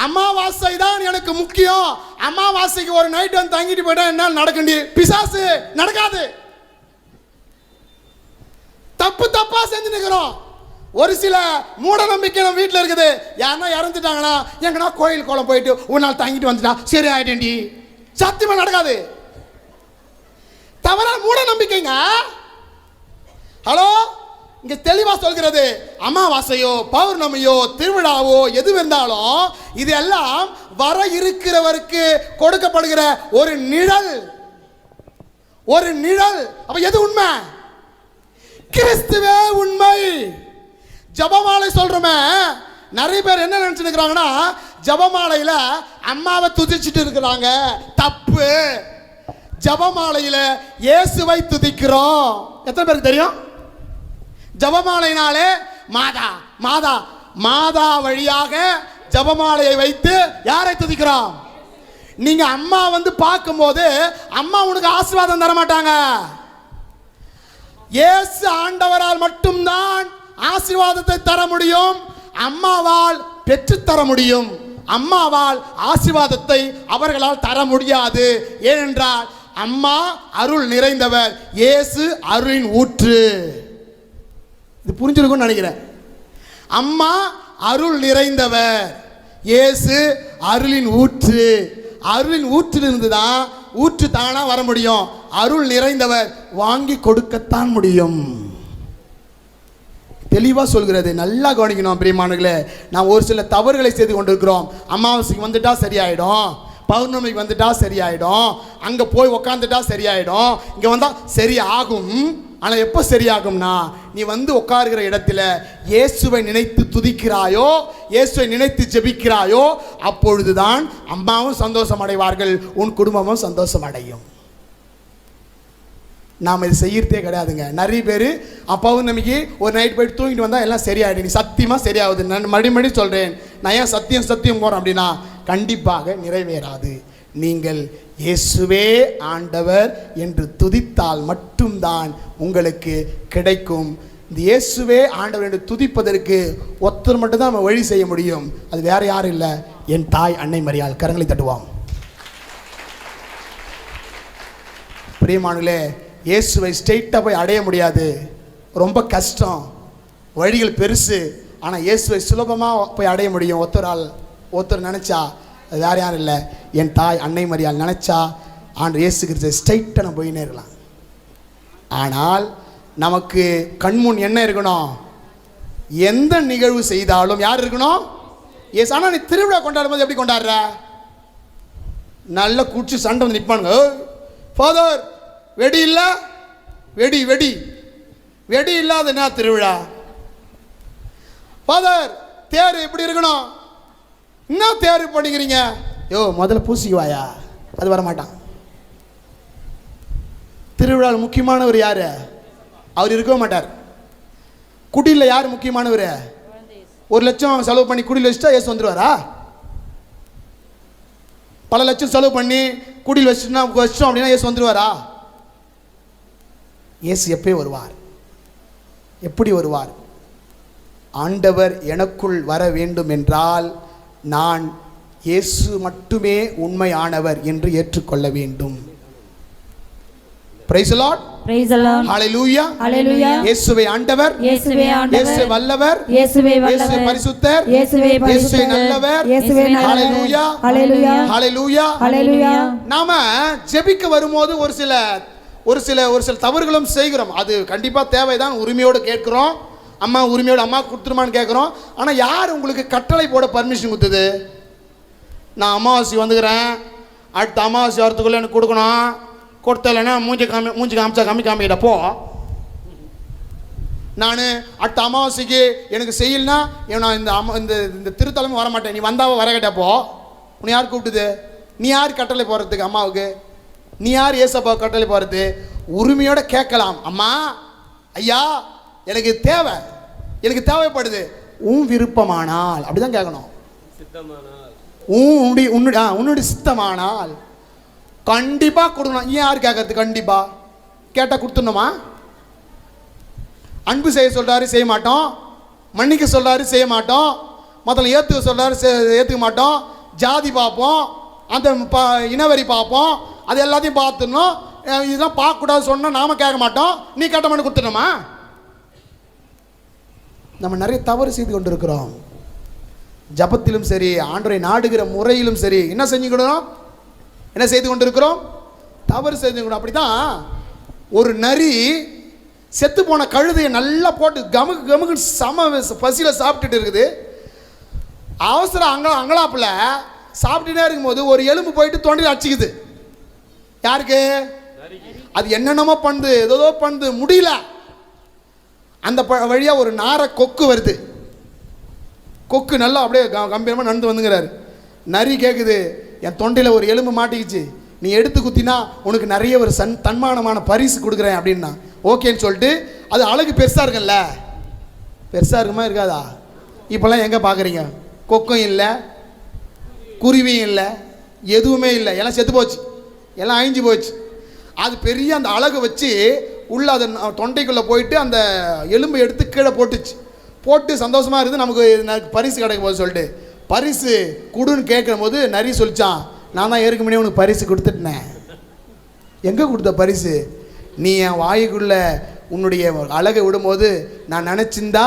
அமாவாசை தான் எனக்கு முக்கியம். அமாவாசைக்கு ஒரு நைட் வந்து தங்கிட்டு போயிட்டா என்ன நடக்கண்டி? பிசாசு நடக்காது. தப்பு தப்பா செஞ்சு நிற்கிறோம். ஒரு சில மூட நம்பிக்கை நம்ம வீட்டில் இருக்குது. யாருன்னா இறந்துட்டாங்கன்னா எங்கன்னா கோயில் கோலம் போயிட்டு ஒரு நாள் தங்கிட்டு வந்துட்டா சரி ஆயிட்டேன்டி. சத்தியமா நடக்காது. தவறான மூட நம்பிக்கைங்க. ஹலோ, இங்க தெளிவா சொல்கிறது, அமாவாசையோ பௌர்ணமியோ திருவிழாவோ எது இருந்தாலும் இது எல்லாம் வர இருக்கிறவருக்கு கொடுக்கப்படுகிற ஒரு நிழல். ஒரு நிழல். அப்ப எது உண்மை? கிறிஸ்துவே உண்மை. ஜபமாலை சொல்றோமே, நிறைய பேர் என்ன நினைச்சிட்டு இருக்கிறாங்கன்னா ஜபமாலையில அம்மாவை துதிச்சிட்டு இருக்கிறாங்க. தப்பு. ஜபமாலையில இயேசுவை துதிக்கிறோம். எத்தனை பேருக்கு தெரியும்? ஜபமாலையினாலே மாதா மாதா மாதா வழியாக ஜபமாலையை வைத்து யாரை துதிக்கிறோம்? நீங்க அம்மா வந்து பார்க்கும்போது அம்மா உனக்கு ஆசீர்வாதம் தர மாட்டாங்க. இயேசு ஆண்டவரால் மட்டும்தான் ஆசீர்வாதத்தை தர முடியும். அம்மாவால் பெற்று தர முடியும். அம்மாவால் ஆசீர்வாதத்தை அவர்களால் தர முடியாது. ஏனென்றால் அம்மா அருள் நிறைந்தவர், இயேசு அருளின் ஊற்று. இது புரிஞ்சிருக்கும்னு நினைக்கிறேன். அம்மா அருள் நிறைந்தவர், இயேசு அருளின் ஊற்று. அருளின் ஊற்றிலிருந்து தான் ஊற்று தானா வர முடியும். அருள் நிறைந்தவர் வாங்கி கொடுக்கத்தான் முடியும். தெளிவாக சொல்கிறது. நல்லா கவனிக்கணும் பிரியமானங்களே. நான் ஒரு சில தவறுகளை செய்து கொண்டிருக்கிறோம். அமாவாசைக்கு வந்துட்டா சரியாயிடும், பௌர்ணமிக்கு வந்துட்டா சரியாயிடும், அங்கே போய் உக்காந்துட்டா சரியாயிடும், இங்கே வந்தால் சரியாகும். ஆனால் எப்போ சரியாகும்னா நீ வந்து உட்காருகிற இடத்துல இயேசுவை நினைத்து துதிக்கிறாயோ, இயேசுவை நினைத்து ஜெபிக்கிறாயோ, அப்பொழுதுதான் அம்மாவும் சந்தோஷம் அடைவார்கள், உன் குடும்பமும் சந்தோஷம் அடையும். நாம் இது செய்யறதே கிடையாதுங்க. நிறைய பேர் பௌர்ணமிக்கு ஒரு நைட் போயிட்டு தூங்கிட்டு வந்தால் எல்லாம் சரியாயிடும். நீ சத்தியமாக சரியாகுது. நான் மறுபடியும் சொல்கிறேன். நான் ஏன் சத்தியம் போகிறேன் அப்படின்னா கண்டிப்பாக நிறைவேறாது. நீங்கள் இயேசுவே ஆண்டவர் என்று துதித்தால் மட்டும்தான் உங்களுக்கு கிடைக்கும். இந்த இயேசுவே ஆண்டவர் என்று துதிப்பதற்கு ஒருத்தர் மட்டும்தான் நம்ம வழி செய்ய முடியும். அது வேற யாரும் இல்லை, என் தாய் அன்னை மரியாள். கரங்களை தட்டுவோம். பிரியமானங்களே, இயேசுவை ஸ்ட்ரெயிட்டாக போய் அடைய முடியாது, ரொம்ப கஷ்டம், வழிகள் பெருசு. ஆனால் இயேசுவை சுலபமாக போய் அடைய முடியும். ஒருத்தர் நினச்சா, அது வேறு யாரும் இல்லை, என் தாய் அன்னை மரியாள் நினச்சா ஆண்டு இயேசு கிறிஸ்து ஸ்ட்ரைட்டாக நம்ம போயினே இருக்கலாம். ஆனால் நமக்கு கண்முன் என்ன இருக்கணும்? எந்த நிகழ்வு செய்தாலும் யார் இருக்கணும்? ஏசு. ஆனால் நீ திருவிழா கொண்டாடும் போது எப்படி கொண்டாடுற? நல்லா குடிச்சு சண்டை வந்து நிற்பானுங்க. ஃபாதர் வெடி இல்லை, வெடி வெடி வெடி இல்லாத என்ன திருவிழா? ஃபாதர் தேர் எப்படி இருக்கணும்? என்ன தேர் பண்ணிக்கிறீங்க? யோ முதல்ல பூசிக்குவாயா? அது வரமாட்டான். திருவிழாவில் முக்கியமானவர் யாரு? அவர் இருக்கவே மாட்டார். குடியில் யார் முக்கியமானவர்? 1 லட்சம் செலவு பண்ணி குடியில் வச்சுட்டா ஏசு வந்துடுவாரா? பல லட்சம் செலவு பண்ணி குடியில் வச்சிட்டோம் அப்படின்னா ஏசு வந்துடுவாரா? இயேசு எப்போ வருவார்? எப்படி வருவார்? ஆண்டவர் எனக்குள் வர வேண்டும் என்றால் நான் இயேசு மட்டுமே உண்மையானவர் என்று ஏற்றுக்கொள்ள வேண்டும். Praise the Lord. Praise the Lord. Hallelujah. Hallelujah. இயேசுவே ஆண்டவர், இயேசுவே ஆண்டவர், இயேசு வல்லவர், இயேசுவே இயேசு பரிசுத்தர், இயேசுவே பரிசுத்தர், இயேசு நல்லவர், இயேசுவே நல்லவர். Hallelujah. Hallelujah. Hallelujah. Hallelujah. நாம ஜெபிக்க வரும்போது ஒரு சில தவறுகளும் செய்கிறோம். அது கண்டிப்பா தேவைதான். உரிமையோடு கேட்கிறோம். அம்மா உரிமையோடு அம்மா கொடுத்துருமான்னு கேட்குறோம். ஆனால் யார் உங்களுக்கு கட்டளை போட பர்மிஷன் கொடுத்தது? நான் அமாவாசை வந்துக்கிறேன், அடுத்த அமாவாசை வரத்துக்குள்ளே எனக்கு கொடுக்கணும், கொடுத்தலைன்னா மூஞ்சி காமிச்சா காமிக்கிட்டப்போ நான் அடுத்த அமாவாசைக்கு எனக்கு செய்யலைன்னா நான் இந்த திருத்தலமும் வரமாட்டேன், நீ வந்தாவோ வர கேட்டப்போ உன்னை யார் கூப்பிட்டுது? நீ யார் கட்டளை போகிறதுக்கு அம்மாவுக்கு? நீ யார் ஏசப்பா கட்டளை போகிறது? உரிமையோட கேட்கலாம். அம்மா, ஐயா, எனக்கு தேவை, எனக்கு தேவைப்படுது, உன் விருப்பமானால் அப்படிதான் கேட்கணும். உன்னுடைய சித்தமானால் கண்டிப்பாக கொடுக்கணும். ஏன் யார் கேட்கறது? கண்டிப்பாக கேட்டால் கொடுத்துடணுமா? அன்பு செய்ய சொல்கிறாரு, செய்ய மாட்டோம். மன்னிக்க சொல்கிறாரு, செய்ய மாட்டோம். மற்றவங்க ஏற்றுக்க சொல்கிறாரு, ஏற்றுக்க மாட்டோம். ஜாதி பார்ப்போம், அந்த இனவரி பார்ப்போம், அது எல்லாத்தையும் பார்த்துடணும். இதெல்லாம் பார்க்கக்கூடாது சொன்னால் நாம் கேட்க மாட்டோம். நீ கேட்ட மட்டும் கொடுத்துடணுமா? நம்ம நிறைய தவறு செய்து கொண்டிருக்கிறோம். ஜபத்திலும் சரி, ஆண்டவரை நாடுகிற முறையிலும் சரி, என்ன செஞ்சுக்கணும்? என்ன செய்து கொண்டிருக்கிறோம்? தவறு செய்து. அப்படி தான் ஒரு நரி செத்து போன கழுதையை நல்லா போட்டு கமுக்கு கமுக்கு சம பசியில் சாப்பிட்டுட்டு இருக்குது. அவசரம் அங்கலாப்பில் சாப்பிட்டுட்டே இருக்கும்போது ஒரு எலும்பு போயிட்டு தொண்டையில் அடிச்சிக்குது. யாருக்கு? அது என்னென்னமோ பண்ணுது, ஏதோ பண்ணுது, முடியல. அந்த வழியாக ஒரு நாரை கொக்கு வருது. கொக்கு நல்லா அப்படியே கம்பீரமாக நடந்து வந்துங்கிறாரு. நரி கேட்குது, என் தொண்டையில் ஒரு எலும்பு மாட்டிக்கிச்சு, நீ எடுத்து குத்தினா உனக்கு நிறைய ஒரு தன்மானமான பரிசு கொடுக்குறேன் அப்படின்னா. ஓகேன்னு சொல்லிட்டு, அது அழகு பெருசாக இருக்குல்ல, பெருசாக இருக்குமா இருக்காதா? இப்போல்லாம் எங்கே பார்க்குறீங்க? கொக்கும் இல்லை, குருவியும் இல்லை, எதுவுமே இல்லை, எல்லாம் செத்து போச்சு, எல்லாம் அழிஞ்சு போச்சு. அது பெரிய அந்த அழகை வச்சு உள்ள அதை தொண்டைக்குள்ளே போயிட்டு அந்த எலும்பை எடுத்து கீழே போட்டு சந்தோஷமாக இருக்குது, நமக்கு பரிசு கிடைக்கும் போது சொல்லிட்டு பரிசு கொடுன்னு கேட்குற போது நரி சொல்லிச்சான், நான் தான் ஏற்க முன்னே உனக்கு பரிசு கொடுத்துட்டேன். எங்கே கொடுத்த பரிசு? நீ என் வாய்க்குள்ளே உன்னுடைய அழகை விடும்போது நான் நினச்சிருந்தா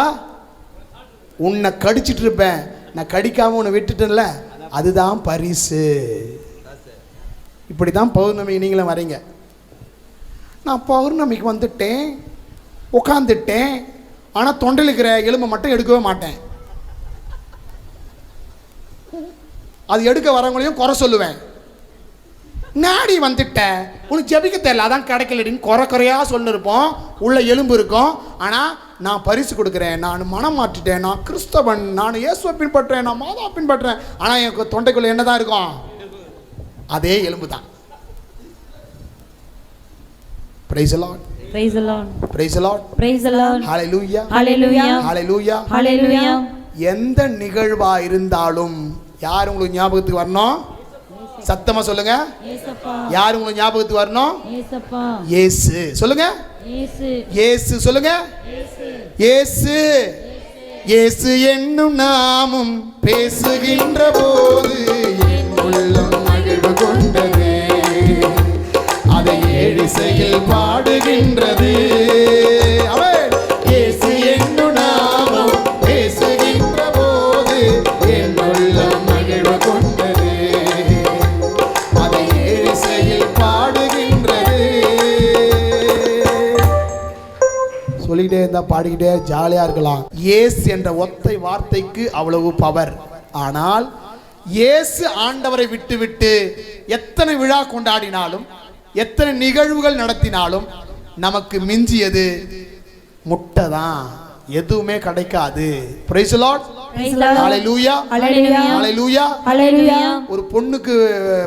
உன்னை கடிச்சிட்டு இருப்பேன், நான் கடிக்காமல் உன்னை விட்டுட்டேன்ல, அதுதான் பரிசு. இப்படி தான் பௌர்ணமி நீங்களும் வரீங்க. நான் பௌர்ணமிக்கு வந்துட்டேன், உட்காந்துட்டேன், ஆனால் தொண்டையில் இருக்கிற எலும்பை மட்டும் எடுக்கவே மாட்டேன். அது எடுக்க வரவங்களையும் குறை சொல்லுவேன். நாடி வந்துட்ட, உனக்கு ஜெபிக்க தெரியல, அதான் கிடைக்கலடின்னு குறையாக சொல்லிருப்போம். உள்ள எலும்பு இருக்கும். ஆனால் நான் பரிசு கொடுக்குறேன், நான் மனம் மாற்றிட்டேன், நான் கிறிஸ்தவன், நான் இயேசுவை பின்பற்றேன், நான் மாதா பின்பற்றேன். ஆனால் எனக்கு தொண்டைக்குள்ள என்ன தான் இருக்கும்? அதே எலும்பு தான். Praise the Lord. Praise the Lord. Praise the Lord. Praise the Lord. Hallelujah. Hallelujah. Hallelujah. Hallelujah. எந்த நிகழ்வா இருந்தாலும் யார் உங்களுக்கு ஞாபகத்துக்கு வரணும்? சத்தமா சொல்லுங்க. இயேசப்பா. யார் உங்களுக்கு ஞாபகத்துக்கு வரணும்? இயேசப்பா. இயேசு. சொல்லுங்க. இயேசு. இயேசு. சொல்லுங்க. இயேசு. இயேசு என்னும் நாமம் பேசுகின்ற போது என் உள்ளம் மகிழ்வு கொண்டது, அதை ஏழிசையில் பாடுகின்றது. ஆமென். இயேசு என்னும் நாமம் பேசுகின்ற போது என் உள்ளம் மகிழ்வு கொண்டது, அதை ஏழிசையில் பாடுகின்றது. சொல்லிக்கிட்டே இருந்தா பாடிக்கிட்டே ஜாலியா இருக்கலாம். இயேசு என்ற ஒத்தை வார்த்தைக்கு அவ்வளவு பவர். ஆனால் இயேசு ஆண்டவரை விட்டு எத்தனை விழா கொண்டாடினாலும் எத்தனை நிகழ்வுகள் நடத்தினாலும் நமக்கு மிஞ்சியது முட்டை தான், எதுவுமே கிடைக்காது. Praise the Lord. Hallelujah. Hallelujah. Hallelujah. ஒரு பொண்ணுக்கு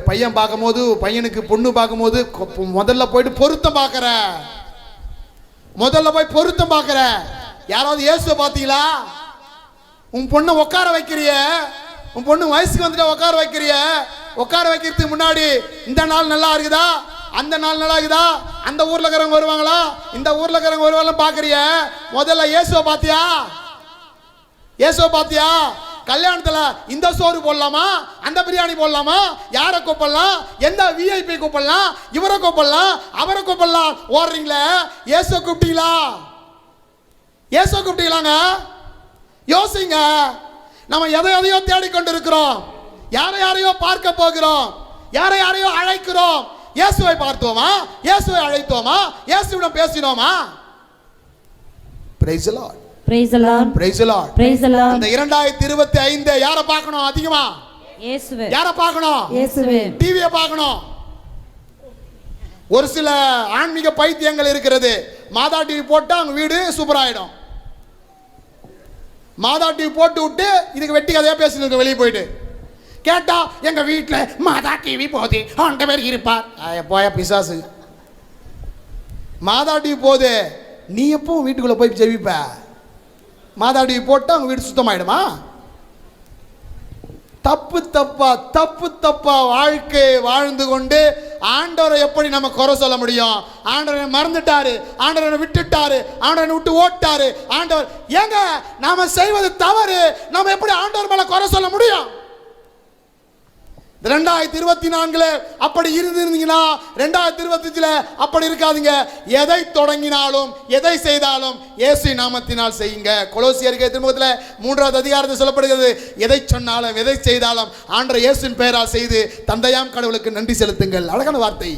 பையன் பார்க்கும்போது, பையனுக்கு பொண்ணு பார்க்கும்போது முதல்ல போயிட்டு பொருத்தம் பார்க்கற, முதல்ல போய் பொருத்தம் பார்க்கற. யாராவது இயேசுவை பார்த்தீங்களா? உன் பொண்ணை உட்கார வைக்கிறிய, உன் பொண்ணு வயசுக்கு வந்துட்டு உட்கார வைக்கிறிய, உட்கார வைக்கிறதுக்கு முன்னாடி இந்த நாள் நல்லா இருக்குதா, அந்த நாள் நல்லா இருக்குதா, அந்த ஊர்ல இருக்கிறவங்க வருவாங்களா, இந்த ஊர்ல இருக்கிறவங்க வருவாங்க பாக்குறிய. முதல்ல இயேசுவை பாத்தியா? இயேசுவை பாத்தியா? கல்யாணத்துல இந்த சோறு போடலாமா, அந்த பிரியாணி போடலாமா, யாரை கூப்பிடலாம், எந்த விஐபி கூப்பிடலாம், இவரை கூப்பிடலாம், அவரை கூப்பிடலாம், ஓடுறீங்களே. இயேசுவை கூப்பிட்டீங்களா? இயேசுவை கூப்பிட்டீங்களாங்க? யோசிங்க. நம்ம எதையோ தேடிக்கொண்டு இருக்கிறோம், யாரையோ பார்க்க போகிறோம், யாரையோ அழைக்கிறோம். இயேசுவை பார்த்தோமா? இயேசுவை அழைத்தோமா? இயேசுவிடம் பேசினோமா? Praise the Lord. Praise the Lord. Praise the Lord. Praise the Lord. இந்த 2025 யாரை பார்க்கணும் அதிகமா? இயேசுவே. யாரை பார்க்கணும்? இயேசுவே. டிவியை பார்க்கணும். ஒரு சில ஆன்மீக பைத்தியங்கள் இருக்கிறது. மாதா டிவி போட்டா அவங்க வீடு சூப்பர் ஆயிடும். மாதா டிவி போட்டு விட்டு இதுக்கு வெட்டி கதையா பேசிட்டு வெளியே போயிட்டு கேட்டா எங்க வீட்டில் மாதா டிவி போகுது, ஆண்டவர் இருப்பார். போய பிசாசு, மாதா டிவி போகுது, நீ எப்போ வீட்டுக்குள்ள போய் ஜெபிப்ப? மாதா டிவி போட்டா உங்க வீடு சுத்தமாயிடுமா? தப்பு தப்பா வாழ்க்கை வாழ்ந்து கொண்டு ஆண்டவரை எப்படி நம்ம குறை சொல்ல முடியும்? ஆண்டவரை மறந்துட்டாரு, ஆண்டவரை விட்டுட்டாரு, ஆண்டவரை விட்டு ஓட்டாரு. ஆண்டவர் ஏங்க நாம செய்வது தவறு, நம்ம எப்படி ஆண்டவர் மேல குறை சொல்ல முடியும்? 2024 அப்படி இருந்தீங்கன்னா 2025 அப்படி இருக்காதுங்க. எதை தொடங்கினாலும் எதை செய்தாலும் இயேசு நாமத்தினால் செய்யுங்க. கொலோசியருக்கு திருமுகத்தில் 3வது அதிகாரத்தில் சொல்லப்படுகிறது, எதை சொன்னாலும் எதை செய்தாலும் ஆண்டவர் இயேசுவின் பெயரால் செய்து தந்தையாம் கடவுளுக்கு நன்றி செலுத்துங்கள். அழகான வார்த்தை.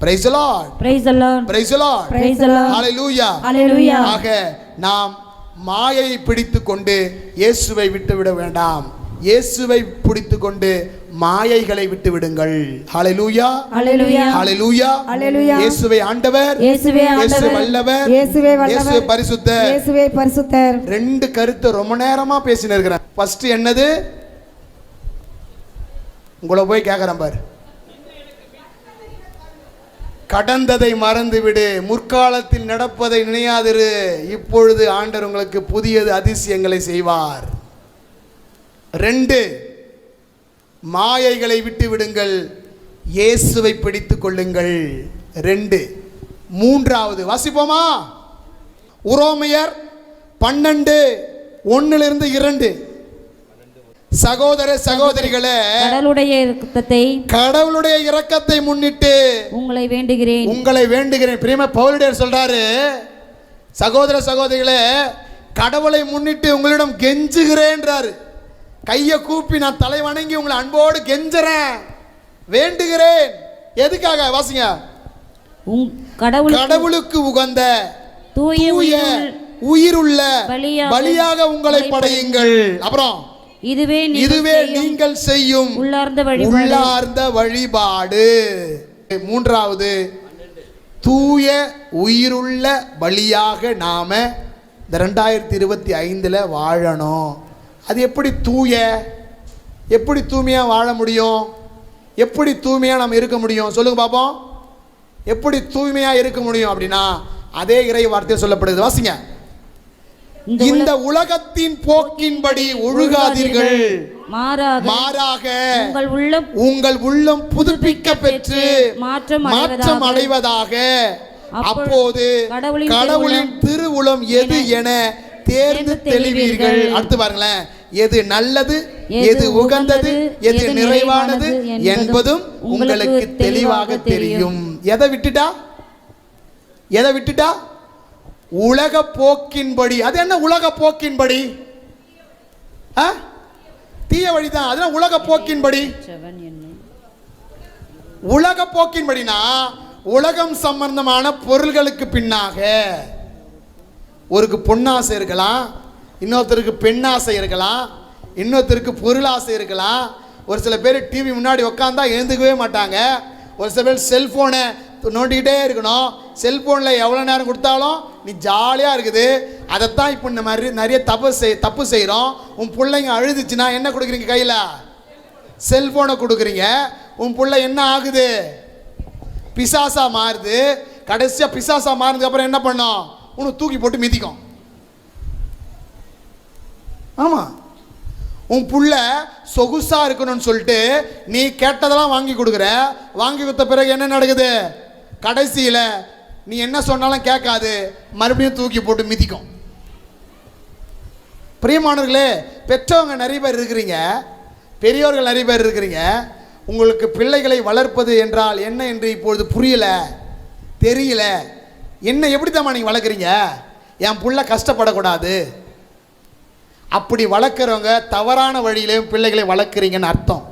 Praise the Lord. Praise the Lord. Praise the Lord. Praise the Lord. Hallelujah. Hallelujah. ஆக நாம் மாயை பிடித்து கொண்டு இயேசுவை விட்டு விட வேண்டாம். இயேசுவை பிடித்து கொண்டு மாயைகளை விட்டு விடுங்கள். ஹalleluya, ஹalleluya, ஹalleluya, ஹalleluya. இயேசுவே ஆண்டவர், இயேசுவே இயேசு ஆண்டவர், வல்லவர், இயேசுவே வல்லவர், இயேசுவே பரிசுத்தர். இயேசுவே பரிசுத்தர். ரெண்டு கருத்து ரொம்ப நேரமா பேசின இருக்கிறேன். ஃபர்ஸ்ட் என்னது? உங்களை போய் கேட்கறேன் பாரு. கடந்ததை மறந்து விடு, முற்காலத்தில் நடப்பதை நினையாதிரு, இப்பொழுது ஆண்டவர் உங்களுக்கு புதியது அதிசயங்களை செய்வார். 2, மாயைகளை விட்டு விடுங்கள், இயேசுவை பிடித்துக் கொள்ளுங்கள். 2. 3வது வாசிப்போமா? உரோமையர் 12:1-2. சகோதர சகோதரிகளே, கடவுளுடைய இரக்கத்தை முன்னிட்டு உங்களை வேண்டுகிறேன். பிரியமா பவுலடியார் சொல்றாரு, சகோதர சகோதரிகளே கடவுளை முன்னிட்டு உங்களிடம் கெஞ்சுகிறேன்றாரு. கையை கூப்பி நான் தலை வணங்கி உங்களை அன்போடு கெஞ்சுறேன், வேண்டுகிறேன். எதுக்காக? வாசிங்க. கடவுளுக்கு உகந்த தூய உயிருள்ள பலியாக உங்களை படையுங்கள். அப்புறம் இதுவே நீங்கள் செய்யும் உள்ளார்ந்த வழிபாடு. 3வது, தூய உயிருள்ள பலியாக நாம இந்த 2025 வாழணும். அது எப்படி எப்படி தூய்மையா வாழ முடியும்? எப்படி தூய்மையா நம்ம இருக்க முடியும்? சொல்லுங்க பாப்போம். எப்படி தூய்மையா இருக்க முடியும் அப்படின்னா அதே இறை வார்த்தை சொல்லப்படுது. வாசிங்க. இந்த உலகத்தின் போக்கின்படி ஒழுகாதீர்கள், மாறாக உங்கள் உள்ளம் புதுப்பிக்க பெற்று மாற்றம் அடைவதாக. அப்போது கடவுளின் திருவுளம் எது என தேர்ந்து தெளிவீர்கள். அடுத்து பாருங்களேன். எது நல்லது, எது உகந்தது, எது நிறைவானது என்பதும் உங்களுக்கு தெளிவாக தெரியும். எதை விட்டுட்டா? உலக போக்கின்படி. அது என்ன உலக போக்கின்படி? தீய வழிதான். அது உலக போக்கின்படி. உலக போக்கின்படினா உலகம் சம்பந்தமான பொருள்களுக்கு பின்னாக. ஒருக்கு பொன்னாசை இருக்கலாம், இன்னொருத்தருக்கு பெண்ணாசை இருக்கலாம், இன்னொருத்தருக்கு பொருளாசை இருக்கலாம். ஒரு சில பேர் டிவி முன்னாடி உட்காந்தா எழுந்துக்கவே மாட்டாங்க. ஒரு சில பேர் செல்ஃபோனை நோண்டிக்கிட்டே இருக்கணும். செல்ஃபோனில் எவ்வளோ நேரம் கொடுத்தாலும் நீ ஜாலியாக இருக்குது. அதைத்தான் இப்போ இந்த மாதிரி நிறைய தப்பு செய்கிறோம். உன் பிள்ளைங்க அழுதுச்சுன்னா என்ன கொடுக்குறீங்க? கையில் செல்ஃபோனை கொடுக்குறீங்க. உன் பிள்ளை என்ன ஆகுது? பிசாசா மாறுது. கடைசியாக பிசாசா மாறுனதுக்கப்புறம் என்ன பண்ணோம்? உன்னை தூக்கி போட்டு மிதிக்கும். ஆமாம், உன் புள்ள சொகுசாக இருக்கணும்னு சொல்லிட்டு நீ கேட்டதெல்லாம் வாங்கி கொடுக்குற. வாங்கி கொடுத்த பிறகு என்ன நடக்குது? கடைசியில் நீ என்ன சொன்னாலும் கேட்காது, மறுபடியும் தூக்கி போட்டு மிதிக்கும். பிரியமானவர்களே, பெற்றவங்க நிறைய பேர் இருக்கிறீங்க, பெரியோர்கள் நிறைய பேர் இருக்கிறீங்க. உங்களுக்கு பிள்ளைகளை வளர்ப்பது என்றால் என்ன என்று இப்பொழுது தெரியல. என்ன எப்படி தான் நீங்கள் வளர்க்குறீங்க? என் புள்ள கஷ்டப்படக்கூடாது. அப்படி வளர்க்குறவங்க தவறான வழியிலேயும் பிள்ளைகளை வளர்க்குறீங்கன்னு அர்த்தம்.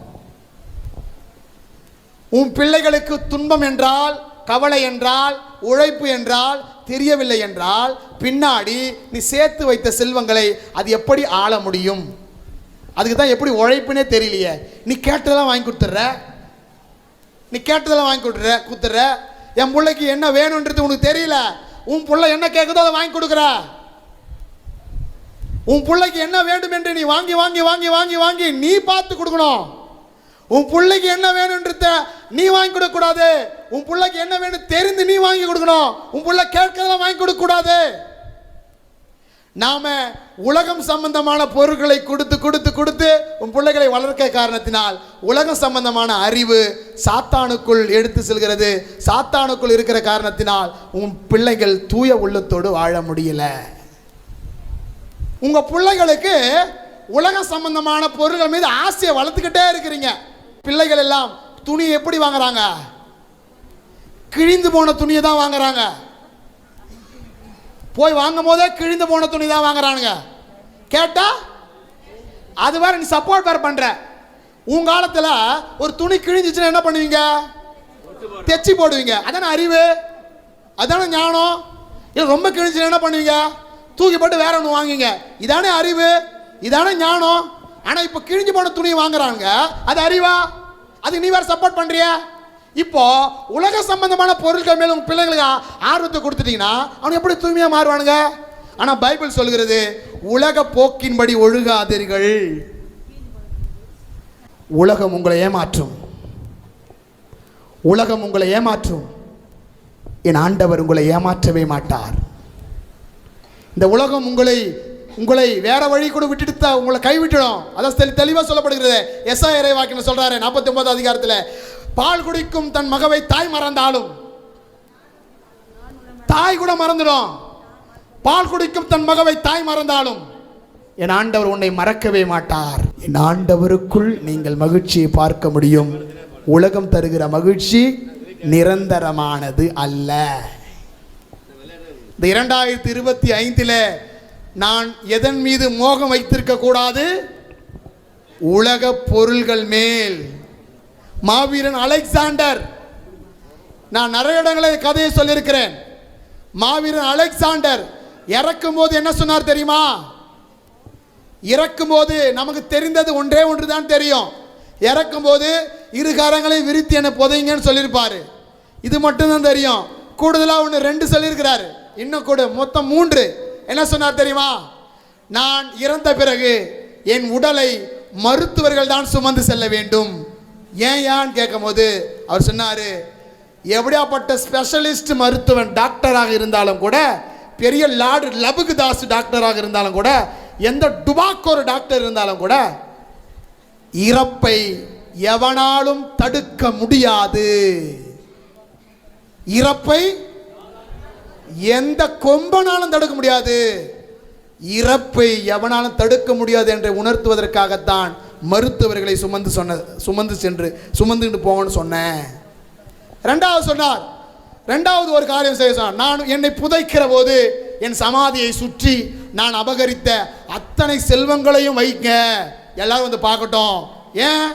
உன் பிள்ளைகளுக்கு துன்பம் என்றால், கவலை என்றால், உழைப்பு என்றால் தெரியவில்லை என்றால் பின்னாடி நீ சேர்த்து வைத்த செல்வங்களை அது எப்படி ஆள முடியும்? அதுக்கு தான் எப்படி உழைப்புனே தெரியலையே. நீ கேட்டதெல்லாம் வாங்கி கொடுத்துட்ற. என் பிள்ளைக்கு என்ன வேணுன்றது உனக்கு தெரியல. உன் பிள்ளை என்ன கேட்குதோ அதை வாங்கி கொடுக்குற. உன் பிள்ளைக்கு என்ன வேண்டும் என்று நீ வாங்கி வாங்கி வாங்கி வாங்கி வாங்கி நீ பார்த்து கொடுக்கணும். உன் பிள்ளைக்கு என்ன வேணும்ன்றத நீ வாங்கி கொடுக்க கூடாது. உன் பிள்ளைக்கு என்ன வேணும் தெரிந்து நீ வாங்கி கொடுக்கணும். உன் பிள்ளை கேட்கறதெல்லாம் வாங்கி கொடுக்க கூடாது. நாம உலகம் சம்பந்தமான பொருட்களை கொடுத்து கொடுத்து கொடுத்து உன் பிள்ளைகளை வளர்க்க காரணத்தினால் உலகம் சம்பந்தமான அறிவு சாத்தானுக்குள் எடுத்து செல்கிறது. சாத்தானுக்குள் இருக்கிற காரணத்தினால் உன் பிள்ளைகள் தூய உள்ளத்தோடு வாழ முடியல. உங்க பிள்ளைகளுக்கு உலக சம்பந்தமான பொருட்கள் மீது ஆசையை வளர்த்துக்கிட்டே இருக்கிறீங்க. பிள்ளைகள் எல்லாம் துணி எப்படி வாங்குறாங்க? கிழிந்து போன துணியை தான் வாங்குறாங்க. போய் வாங்கும் போதே கிழிந்து போன துணி தான் வாங்குறானுங்க. கேட்டா அது வேற நீ சப்போர்ட் வேற பண்ற. உன் காலத்துல ஒரு துணி கிழிஞ்சிச்சுன்னா என்ன பண்ணுவீங்க? தைச்சி போடுவீங்க. அதான அறிவு, அதான ஞானம். இல்லை ரொம்ப கிழிஞ்சுன்னா என்ன பண்ணுவீங்க? தூக்கி போட்டு வேற ஒன்று வாங்குவீங்க. இதானே அறிவு, இதானே ஞானம். ஆனா இப்ப கிழிஞ்சு போன துணி வாங்குறாங்க. அது அறிவா? அதுக்கு நீ வேற சப்போர்ட் பண்றிய. இப்போ உலக சம்பந்தமான பொருட்கள் மேல உங்க பிள்ளைங்களுக்கு ஆர்வத்தை கொடுத்துட்டீங்கன்னா அவன் எப்படி தூய்மையா மாறுவானுங்க? ஆனா பைபிள் சொல்கிறது உலக போக்கின்படி ஒழுகாதீர்கள். உலகம் உங்களை ஏமாற்றும். உலகம் உங்களை ஏமாற்றும். என் ஆண்டவர் உங்களை ஏமாற்றவே மாட்டார். இந்த உலகம் உங்களை வேற வழி கூட விட்டுட்டு உங்களை கைவிட்டுடும். அதான் தெளிவாக சொல்லப்படுகிறது. எஸ்ஐ இறைவாக்கினர் சொல்றாரு 49 அதிகாரத்தில், பால் குடிக்கும் தன் மகவை தாய் மறந்தாலும், தாய் கூட மறந்துடும். பால் குடிக்கும் தன் மகவை தாய் மறந்தாலும் என் ஆண்டவர் உன்னை மறக்கவே மாட்டார். என் ஆண்டவருக்குள் நீங்கள் மகிழ்ச்சியை பார்க்க முடியும். உலகம் தருகிற மகிழ்ச்சி நிரந்தரமானது அல்ல. இந்த 2025 நான் எதன் மீது மோகம் வைத்திருக்க கூடாது? உலக பொருள்கள் மேல். மாவீரன் அலெக்சாண்டர், நான் நிறைய இடங்களில் கதையை சொல்லியிருக்கிறேன். மாவீரன் அலெக்சாண்டர் இறக்கும் போது என்ன சொன்னார் தெரியுமா? இறக்கும் போது நமக்கு தெரிந்தது ஒன்றே ஒன்று தான் தெரியும். இறக்கும் போது இரு கரங்களை விரித்து என புதைங்கன்னு சொல்லியிருப்பாரு. இது மட்டும்தான் தெரியும். கூடுதலாக ஒன்று 2 சொல்லியிருக்கிறாரு. இன்னும் கூட மொத்தம் 3. என்ன சொன்னார் தெரியுமா? நான் இறந்த பிறகு என் உடலை மருத்துவர்கள் தான் சுமந்து செல்ல வேண்டும். ஏன் கேட்கும் போது அவர் சொன்னாரு, எப்படியாப்பட்ட ஸ்பெஷலிஸ்ட் மருத்துவன் டாக்டராக இருந்தாலும் கூட, பெரிய லார்டு லபுகு தாஸ் டாக்டராக இருந்தாலும் கூட, எந்த டுபாக்கோர் டாக்டர் இருந்தாலும் கூட இறப்பை எவனாலும் தடுக்க முடியாது. இறப்பை எந்த கொம்பனாலும் தடுக்க முடியாது. இறப்பை எவனாலும் தடுக்க முடியாது என்று உணர்த்துவதற்காகத்தான் மருத்துவர்களை சுமந்துட்டு போங்கன்னு சொன்னேன். 2வது சொன்னார். 2வது ஒரு காரியம் செய்ய சொன்னார். நான் என்னை புதைக்கிற போது என் சமாதியை சுற்றி நான் அபகரித்த அத்தனை செல்வங்களையும் வைக்க எல்லாரும் வந்து பார்க்கட்டும். ஏன்?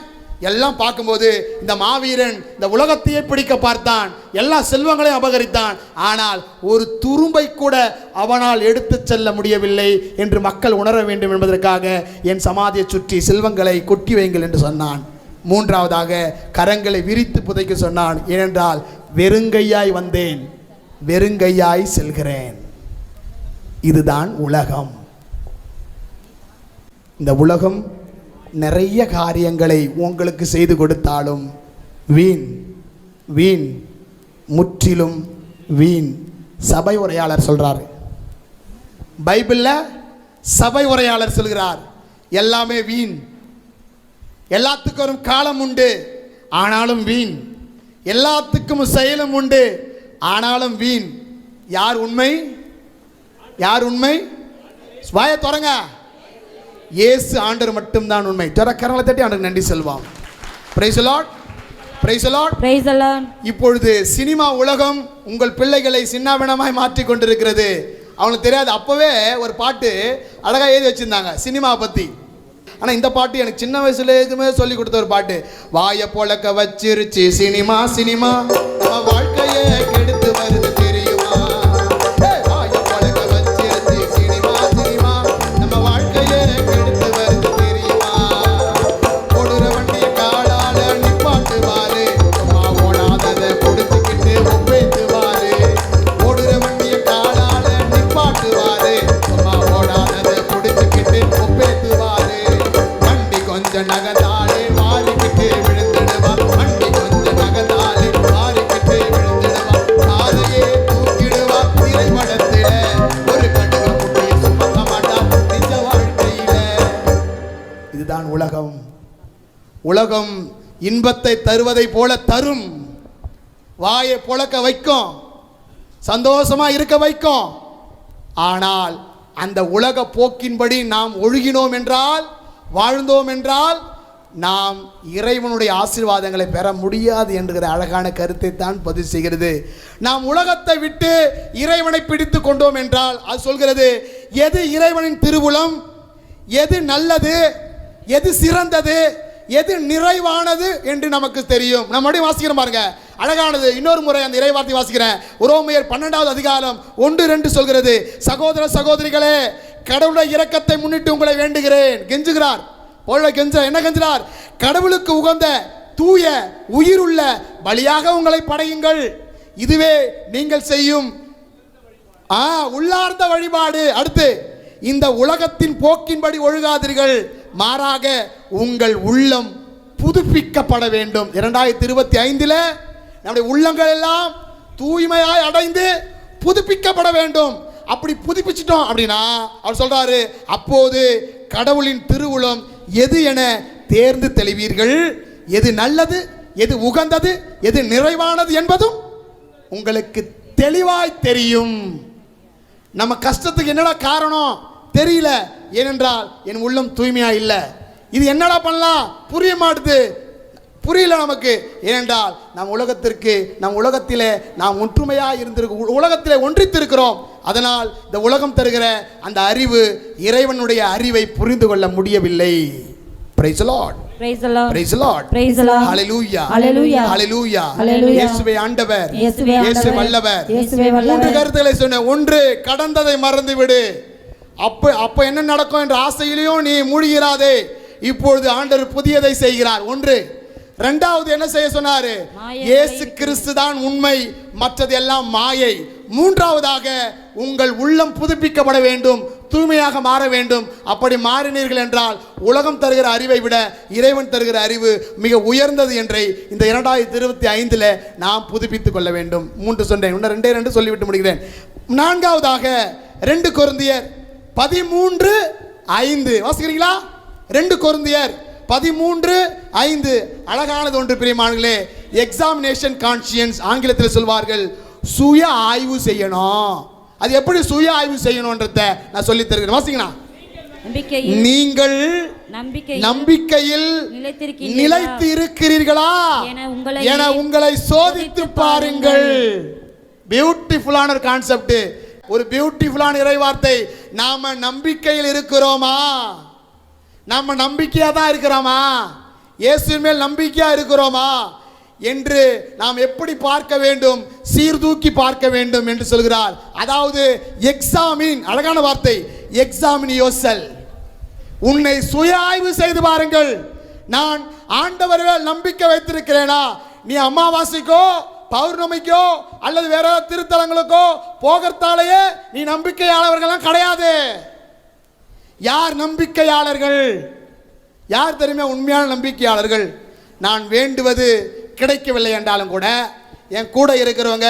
எல்லாம் பார்க்கும்போது இந்த மாவீரன் இந்த உலகத்தையே பிடிக்க பார்த்தான், எல்லா செல்வங்களையும் அபகரித்தான், ஆனால் ஒரு துரும்பை கூட அவனால் எடுத்து செல்ல முடியவில்லை என்று மக்கள் உணர வேண்டும் என்பதற்காக என் சமாதியை சுற்றி செல்வங்களை கொட்டி வைங்கள் என்று சொன்னான். 3வதாக கரங்களை விரித்து புதைக்க சொன்னான். ஏனென்றால் வெறுங்கையாய் வந்தேன், வெறுங்கையாய் செல்கிறேன். இதுதான் உலகம். இந்த உலகம் நிறைய காரியங்களை உங்களுக்கு செய்து கொடுத்தாலும் வீண், வீண், முற்றிலும் வீண். சபை உரையாளர் சொல்றார். பைபிளில் சபை உரையாளர் சொல்கிறார், எல்லாமே வீண். எல்லாத்துக்கும் ஒரு காலம் உண்டு, ஆனாலும் வீண். எல்லாத்துக்கும் செயலும் உண்டு, ஆனாலும் வீண். யார் உண்மை? யார் உண்மை? வாயை தொடங்க. இயேசு ஆண்டவர் மட்டும்தான் உண்மை. கரங்களை தட்டி ஆண்டவருக்கு நன்றி சொல்வோம். Price the Lord, price the Lord, price the Lord. இப்பொழுது சினிமா உலகம் உங்கள் பிள்ளைகளை சின்னாபின்னமாய் மாற்றி கொண்டிருக்கிறது. அவங்களுக்கு தெரியாது. அப்பவே ஒரு பாட்டு அழகா எழுதி வச்சிருந்தாங்க சினிமா பத்தி. ஆனா இந்த பாட்டு எனக்கு சின்ன வயசுல எதுவுமே சொல்லி கொடுத்த ஒரு பாட்டு. வாயை பொழக்க வச்சிருச்சு சினிமா, சினிமா நம்ம வாழ்க்கையை கெடுத்து வருது தெரியுமா? வாயை பொழக்க வச்சிருச்சு சினிமா, சினிமா நம்ம வாழ்க்கையை கெடுத்து வருது தெரியுமா? ஓடுற வண்டியை காலால நிப்பாட்டுவாரு, அம்மா ஓடாததை பிடிச்சிக்கிட்டு ஒப்பேத்துவாரு. ஓடுற வண்டியை காலால நிப்பாட்டுவாரு, அம்மா ஓடாததை பிடிச்சிக்கிட்டு உலகம் இன்பத்தை தருவதை போல தரும், வாயை பொளக்க வைக்கும், சந்தோஷமா இருக்க வைக்கும். ஆனால் அந்த உலக போக்கின்படி நாம் ஒழுகினோம் என்றால், வாழ்ந்தோம் என்றால், நாம் இறைவனுடைய ஆசீர்வாதங்களை பெற முடியாது என்கிற அழகான கருத்தை தான் பதிவு செய்கிறது. நாம் உலகத்தை விட்டு இறைவனை பிடித்து கொண்டோம் என்றால் அது சொல்கிறது எது இறைவனின் திருவுளம், எது நல்லது, எது சிறந்தது, எது நிறைவானது என்று நமக்கு தெரியும். நம்ம மறுபடியும் வாசிக்கிறோம் பாருங்க, அழகானது. இன்னொரு முறை அந்த இறைவார்த்தை வாசிக்கிறேன். ரோமையர் 12வது அதிகாரம் 1-2 சொல்கிறது, சகோதர சகோதரிகளே, கடவுளுடைய இரக்கத்தை முன்னிட்டு உங்களை வேண்டுகிறேன். கெஞ்சுகிறார், என்ன கெஞ்சுகிறார்? கடவுளுக்கு உகந்த தூய உயிருள்ள பலியாக உங்களை படையுங்கள், இதுவே நீங்கள் செய்யும் உள்ளார்ந்த வழிபாடு. அடுத்து, இந்த உலகத்தின் போக்கின்படி ஒழுகாதீர்கள், மாறாக உங்கள் உள்ளம் புதுப்பிக்கப்பட வேண்டும். 2025 நம்முடைய உள்ளங்கள் எல்லாம் தூய்மையாய் அடைந்து புதுப்பிக்கப்பட வேண்டும். அப்படி புதுப்பிச்சிட்டோம் அப்படின்னா அவர் சொல்றாரு, அப்போது கடவுளின் திருவுளம் எது என தேர்ந்து தெளிவீர்கள், எது நல்லது, எது உகந்தது, எது நிறைவானது என்பதும் உங்களுக்கு தெளிவாய் தெரியும். நம்ம கஷ்டத்துக்கு என்னடா காரணம் தெரியல, ஏனென்றால் என் உள்ளம் தூய்மையா இல்லை. இது என்னடா பண்ணலாம் புரிய மாட்டுது, புரியல நமக்கு. ஏனென்றால் நம் உலகத்திலே நாம் ஒற்றுமையாக இருந்திருக்கோம், உலகத்திலே ஒன்றித்திருக்கிறோம். அதனால் இந்த உலகம் தருகிற அந்த அறிவு இறைவனுடைய அறிவை புரிந்து கொள்ள முடியவில்லை. Praise the Lord. Praise the Lord. Praise the Lord. Praise the Lord. Hallelujah. Hallelujah. Hallelujah. Hallelujah. இயேசுவே ஆண்டவர், இயேசுவே இயேசு வல்லவர். இயேசுவே வல்லவர். மூன்று கருத்துக்களை சொன்னேன். ஒன்று, கடந்ததை மறந்து விடு. அப்ப என்ன நடக்கும் என்ற ஆசையிலையும் நீ மூழ்கிறாதே. இப்பொழுது ஆண்டவர் புதியதை செய்கிறார். ஒன்று. இரண்டாவது என்ன செய்ய சொன்னாரு? இயேசு கிறிஸ்து தான் உண்மை, மற்றது எல்லாம் மாயை. மூன்றாவதாக உங்கள் உள்ளம் புதுப்பிக்கப்பட வேண்டும், தூய்மையாக மாற வேண்டும். அப்படி மாறினீர்கள் என்றால் உலகம் தருகிற அறிவை விட இறைவன் தருகிற அறிவு மிக உயர்ந்தது என்றை இந்த 2025 நாம் புதுப்பித்துக் கொள்ள வேண்டும். 3 சொன்னேன், இன்னும் 2 சொல்லிவிட்டு முடிக்கிறேன். நான்காவதாக 2 கொரிந்தியர் 13:5 வாசிக்கிறீங்களா? 2 கொரிந்தியர் 13:5 அழகானது ஒன்று பிரியமானங்களே. எக்ஸாமினேஷன் கான்ஷியன்ஸ் ஆங்கிலத்தில் சொல்வார்கள், சுய ஆய்வு செய்யணும். அது எப்படி சுய ஆய்வு செய்யணும்ன்றத நான் சொல்லி தருகிறேன். வாசிங்களா? நீங்கள் நம்பிக்கையில் நிலைத்து இருக்கிறீர்களா என உங்களை சோதித்து பாருங்கள். பியூட்டிஃபுல்லான ஒரு கான்செப்ட், ஒரு பியூட்டிஃபுல்லான இறைவார்த்தை. நாம நம்பிக்கையில் இருக்கிறோமா? நம்ம நம்பிக்கையா தான் இருக்கிறோமா? இயேசு மேல் நம்பிக்கையா இருக்கிறோமா என்று நாம் எப்படி பார்க்க வேண்டும்? சீர்தூக்கி பார்க்க வேண்டும் என்று சொல்கிறார். அதாவது எக்ஸாமின், அழகான வார்த்தை, எக்ஸாமின் யோர்செல்ஃப். உன்னை சுய ஆய்வு செய்து பாருங்கள். நான் ஆண்டவர்கள் நம்பிக்கை வைத்திருக்கிறேனா? நீ அமாவாசைக்கோ பௌர்ணமிக்கோ அல்லது வேற திருத்தலங்களுக்கோ போகிறதாலேயே நீ நம்பிக்கையாளர்கள் கிடையாது. யார் நம்பிக்கையாளர்கள்? யார் தெரியுமா உண்மையான நம்பிக்கையாளர்கள்? நான் வேண்டுவது கிடைக்கவில்லை என்றாலும் கூட, என் கூட இருக்கிறவங்க,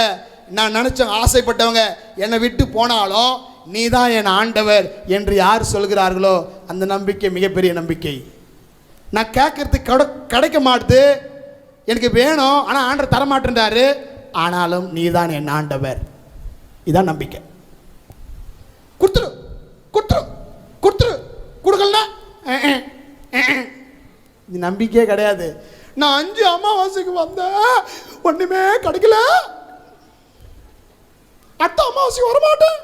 நான் நினைச்ச ஆசைப்பட்டவங்க என்னை விட்டு போனாலும் நீ தான் என் ஆண்டவர் என்று யார் சொல்கிறார்களோ அந்த நம்பிக்கை மிகப்பெரிய நம்பிக்கை. நான் கேட்கறதுக்கு கிடைக்க மாட்டுது, எனக்கு வேணும் ஆனால் ஆண்டவர் தரமாட்டேன்றாரு, ஆனாலும் நீ தான் என் ஆண்டவர். இதான் நம்பிக்கை. கொடுத்துரு கொடுத்துரு கொடுத்துரு, கொடுக்கலனா இது நம்பிக்கையே கிடையாது. நான் 5 அமாவாசைக்கு வந்தேன், ஒண்ணுமே கிடைக்கல, அடுத்த அமாவாசைக்கு வரமாட்டேன்,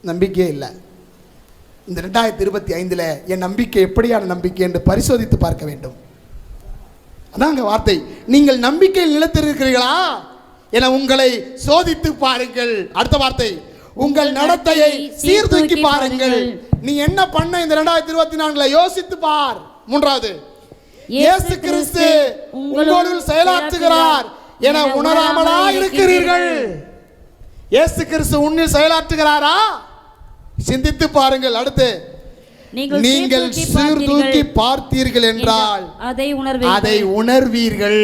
நம்பிக்கையே இல்லை. இந்த 2025 என் நம்பிக்கை எப்படியான நம்பிக்கை என்று பரிசோதித்து பார்க்க வேண்டும். அதாங்க வார்த்தை. நீங்கள் நம்பிக்கையில் நிலைத்திருக்கிறீர்களா என உங்களை சோதித்து பாருங்கள். அடுத்த வார்த்தை, உங்கள் நடத்தையை சீர்தூக்கி பாருங்கள். நீ என்ன பண்ண இந்த 2024 யோசித்து பார். மூன்றாவது, இயேசு கிறிஸ்து உங்களுக்குள் செயலாற்றுகிறார் என உணராமலா இருக்கிறீர்கள்? இயேசு கிறிஸ்து உன்னில் செயலாற்றுகிறாரா? சிந்தித்து பாருங்கள். அடுத்து, நீங்கள் சீர்தூக்கி பார்த்தீர்கள் என்றால் அதை உணர்வீர்கள்.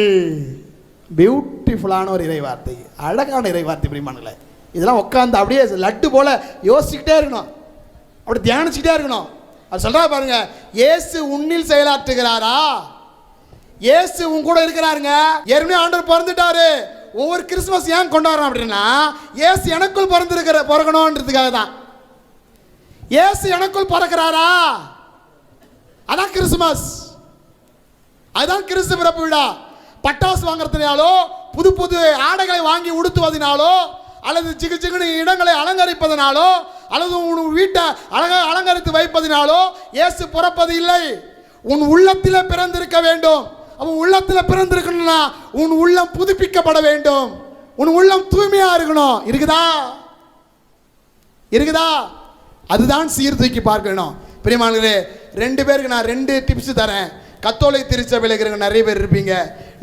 பியூட்டிஃபுல்லான ஒரு இறைவார்த்தை, அழகான இறைவார்த்தை பிரியமானங்களே. இதெல்லாம் உட்காந்து அப்படியே லட்டு போல யோசிச்சுக்கிட்டே இருக்கணும், அப்படி தியானிச்சுக்கிட்டே இருக்கணும். அது சொல்றா பாருங்க, இயேசு உன்னில் செயலாற்றுகிறாரா? இயேசு உன் கூட இருக்கிறாருங்க. ஏற்கனவே ஆண்டவர் பிறந்துட்டாரு. ஒவ்வொரு கிறிஸ்துமஸ் ஏன் கொண்டாடுறோம் அப்படின்னா, இயேசு எனக்குள் பிறக்கணும்ன்றதுக்காக தான். இயேசு எனக்குள் பிறக்கிறாரா, அதான் கிறிஸ்துமஸ், அதுதான் கிறிஸ்து பிறப்பு விழா. பட்டாசு வாங்குறதுனாலோ, புது புது ஆடைகளை வாங்கி உடுத்துவதனாலோ, அல்லது சிகு சிகுனு இடங்களை அலங்கரிப்பதனாலோ, அல்லது உன் வீட்டை அலங்கரித்து வைப்பதனாலோ இயேசு பிறப்பது இல்லை. உன் உள்ளத்தில் பிறந்திருக்க வேண்டும். அவன் உள்ளத்தில் பிறந்திருக்கணும்னா உன் உள்ளம் புதுப்பிக்கப்பட வேண்டும். உன் உள்ளம் தூய்மையா இருக்கணும். இருக்குதா? இருக்குதா? அதுதான் சீர்தூக்கி பார்க்கணும். பிரியமானவர்களே, 2 பேருக்கு நான் 2 டிப்ஸ் தரேன். கத்தோலிக்க திருச்சபையில் இருக்கிற நிறைய பேர் இருப்பீங்க.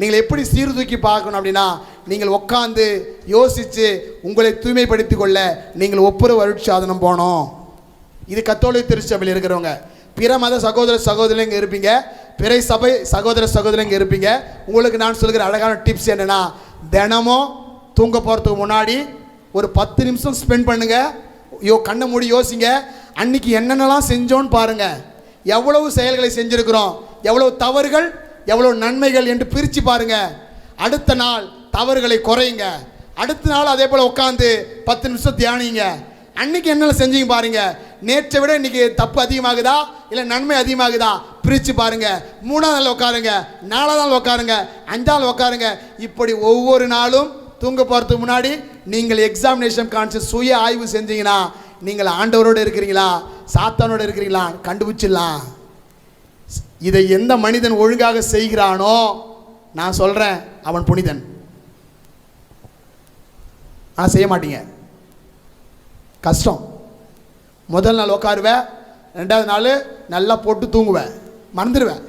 நீங்கள் எப்படி சீர்தூக்கி பார்க்கணும் அப்படின்னா, நீங்கள் உட்காந்து யோசித்து உங்களை தூய்மைப்படுத்திக் கொள்ள நீங்கள் ஒப்புரவு அருட்சாதனம் போகணும். இது கத்தோலிக்க திருச்சபையில் இருக்கிறவங்க. பிற மத சகோதர சகோதரிகள் இங்கே இருப்பீங்க, பிற சபை சகோதர சகோதரிகள் இங்கே இருப்பீங்க. உங்களுக்கு நான் சொல்கிற அழகான டிப்ஸ் என்னென்னா, தினமும் தூங்க போகிறதுக்கு முன்னாடி ஒரு 10 நிமிஷம் ஸ்பெண்ட் பண்ணுங்க. கண்ணை மூடி யோசிங்க. அன்னைக்கு என்னென்னலாம் செஞ்சோன்னு பாருங்க. எவ்வளவு செயல்களை செஞ்சிருக்கிறோம், எவ்வளவு தவறுகள், எவ்வளவு நன்மைகள் என்று பிரித்து பாருங்க. அடுத்த நாள் தவறுகளை குறையுங்க. அடுத்த நாள் அதே போல் உட்காந்து 10 நிமிஷம் தியானிங்க. அன்னைக்கு என்னென்ன செஞ்சீங்க பாருங்க. நேற்றை விட இன்னைக்கு தப்பு அதிகமாகுதா இல்லை நன்மை அதிகமாகுதா பிரித்து பாருங்க. 3ஆம் நாள் உட்காருங்க, 4ஆம் நாள் உட்காருங்க, 5ஆம் நாள் உட்காருங்க. இப்படி ஒவ்வொரு நாளும் தூங்க போகிறதுக்கு முன்னாடி நீங்கள் எக்ஸாமினேஷன் கான்சியஸ் சுய ஆய்வு செஞ்சீங்கன்னா நீங்கள் ஆண்டவரோடு இருக்கிறீங்களா சாத்தானோடு இருக்கிறீங்களா கண்டுபிடிச்சிடலாம். இதை எந்த மனிதன் ஒழுங்காக செய்கிறானோ நான் சொல்கிறேன் அவன் புனிதன். ஆனால் செய்ய மாட்டீங்க, கஷ்டம். முதல் நாள் உட்காருவேன், 2ஆவது நாள் நல்லா போட்டு தூங்குவேன், மறந்துடுவேன்.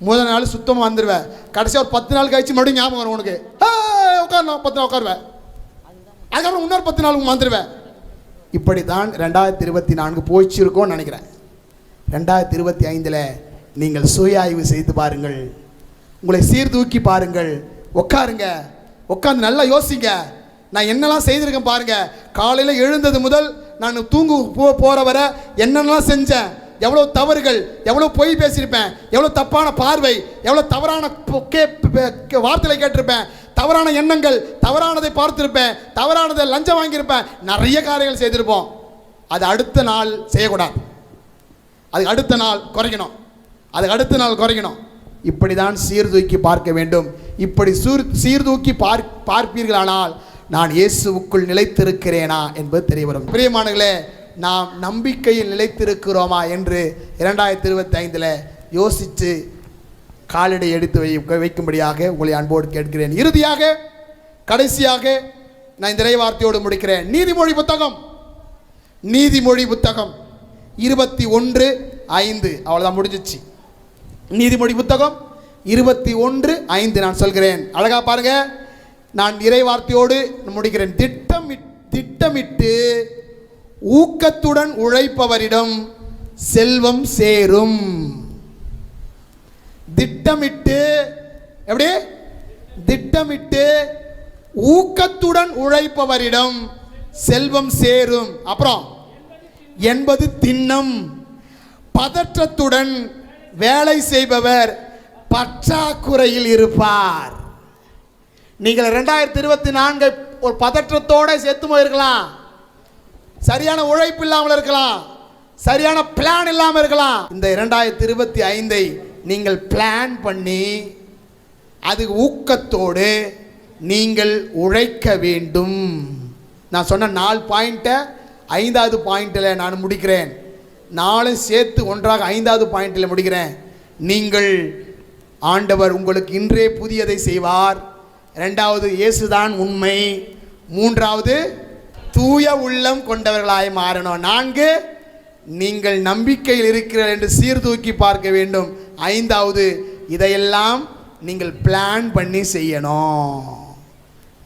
முதல் நாள் சுத்தமாக வந்துடுவேன். கடைசியாக ஒரு 10 நாள் கழிச்சு மறுபடியும் ஞாபகம் வரும் உனக்கு. உட்காரணும், 10 நாள் உட்காருவேன். அதுக்கப்புறம் இன்னொரு 10 நாள் மறந்துடுவேன். இப்படி தான் 2024 போய்ச்சிருக்கோன்னு நினைக்கிறேன். 2025 நீங்கள் சுய ஆய்வு செய்து பாருங்கள், உங்களை சீர்தூக்கி பாருங்கள். உட்காருங்க, உட்காந்து நல்லா யோசிங்க. நான் என்னெல்லாம் செய்திருக்கேன் பாருங்க. காலையில் எழுந்தது முதல் நான் போகிற வரை என்னென்னலாம் செஞ்சேன், எவ்வளோ தவறுகள், எவ்வளோ பொய் பேசியிருப்பேன், எவ்வளோ தப்பான பார்வை, எவ்வளோ தவறான வார்த்தைகளை கேட்டிருப்பேன், தவறான எண்ணங்கள், தவறானதை பார்த்துருப்பேன், தவறானதை லஞ்சம் வாங்கியிருப்பேன், நிறைய காரியங்கள் செய்திருப்போம். அது அடுத்த நாள் செய்யக்கூடாது, அதுக்கு அடுத்த நாள் குறைக்கணும், அதுக்கு அடுத்த நாள் குறைக்கணும். இப்படி தான் சீர்தூக்கி பார்க்க வேண்டும். இப்படி சீர்தூக்கி பார்ப்பீர்களானால் நான் இயேசுவுக்குள் நிலைத்திருக்கிறேனா என்பது தெரிய வரும். பிரியமானவர்களே, நாம் நம்பிக்கையில் நிலைத்திருக்கிறோமா என்று 2025 யோசித்து காலடி எடுத்து வைக்கும்படியாக உங்களை அன்போடு கேட்கிறேன். இறுதியாக கடைசியாக நான் இந்த இறைவார்த்தையோடு முடிக்கிறேன். நீதிமொழி புத்தகம் 21:5 அவ்வளோதான், முடிஞ்சிச்சு. நீதிமொழி புத்தகம் 21:5 நான் சொல்கிறேன். அழகா பாருங்க, நான் இறைவார்த்தையோடு முடிக்கிறேன். திட்டமிட்டு ஊக்கத்துடன் உழைப்பவரிடம் செல்வம் சேரும். திட்டமிட்டு எப்படி? திட்டமிட்டு ஊக்கத்துடன் உழைப்பவரிடம் செல்வம் சேரும். அப்புறம் என்பது திண்ணம். பதற்றத்துடன் வேலை செய்பவர் பற்றாக்குறையில் இருப்பார். நீங்கள் 2024 ஒரு பதற்றத்தோட செத்து போயிருக்கலாம், சரியான உழைப்பு இல்லாமல் இருக்கலாம், சரியான பிளான் இல்லாமல் இருக்கலாம். இந்த 2025 நீங்கள் பிளான் பண்ணி அது ஊக்கத்தோடு நீங்கள் உழைக்க வேண்டும். நான் சொன்ன 4 பாயிண்ட்டை 5வது பாயிண்டில் நான் முடிக்கிறேன். 4 சேர்த்து ஒன்றாக 5வது பாயிண்டில் முடிக்கிறேன். நீங்கள் ஆண்டவர் உங்களுக்கு இன்றே புதியதை செய்வார். 2வது இயேசுதான் உண்மை. 3வது தூய உள்ளம் கொண்டவர்களாய் மாறணும். 4 நீங்கள் நம்பிக்கையில் இருக்கிறீர்கள் என்று சீர்தூக்கி பார்க்க வேண்டும். 5வது இதையெல்லாம் நீங்கள் பிளான் பண்ணி செய்யணும்.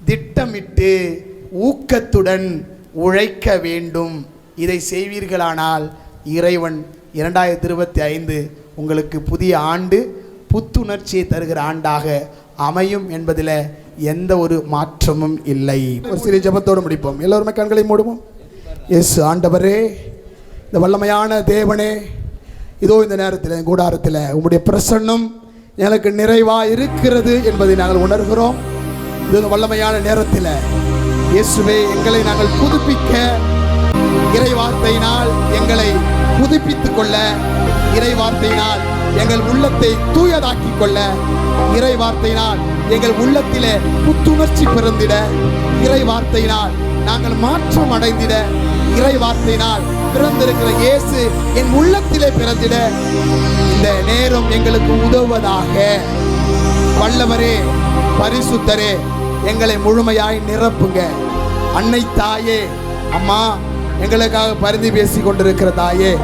திட்டமிட்டு ஊக்கத்துடன் உழைக்க வேண்டும். இதை செய்வீர்களானால் இறைவன் 2025 உங்களுக்கு புதிய ஆண்டு புத்துணர்ச்சியை தருகிற ஆண்டாக அமையும் என்பதில் எந்த ஒரு மாற்றமும் இல்லை. ஒரு சிறிய ஜெபத்தோடு முடிப்போம். எல்லோருமே கண்களை மூடுவோம். இயேசு ஆண்டவரே, இந்த வல்லமையான தேவனே, இதோ இந்த நேரத்தில் கூடாரத்தில் உம்முடைய பிரசன்னம் எனக்கு நிறைவா இருக்கிறது என்பதை நாங்கள் உணர்கிறோம். இது வல்லமையான நேரத்தில் இயேசுவே எங்களை நாங்கள் புதுப்பிக்க, இறை வார்த்தையினால் எங்களை புதுப்பித்துக் கொள்ள, இறை வார்த்தையினால் எங்கள் உள்ளத்தை தூயதாக்கிக் கொள்ள, இறை வார்த்தையினால் எங்கள் உள்ளத்திலே புத்துணர்ச்சி பிறந்திட, இறை வார்த்தையினால் நாங்கள் மாற்றம் அடைந்திட, இறை வார்த்தையினால் பிறந்திருக்கிற இயேசு என் உள்ளத்திலே பிறந்திட இந்த நேரம் எங்களுக்கு உதவுவதாக. வல்லவரே, பரிசுத்தரே, எங்களை முழுமையாய் நிரப்புங்க. அன்னை தாயே, அம்மா, எங்களுக்காக பரிந்து பேசி கொண்டிருக்கிற தாயே,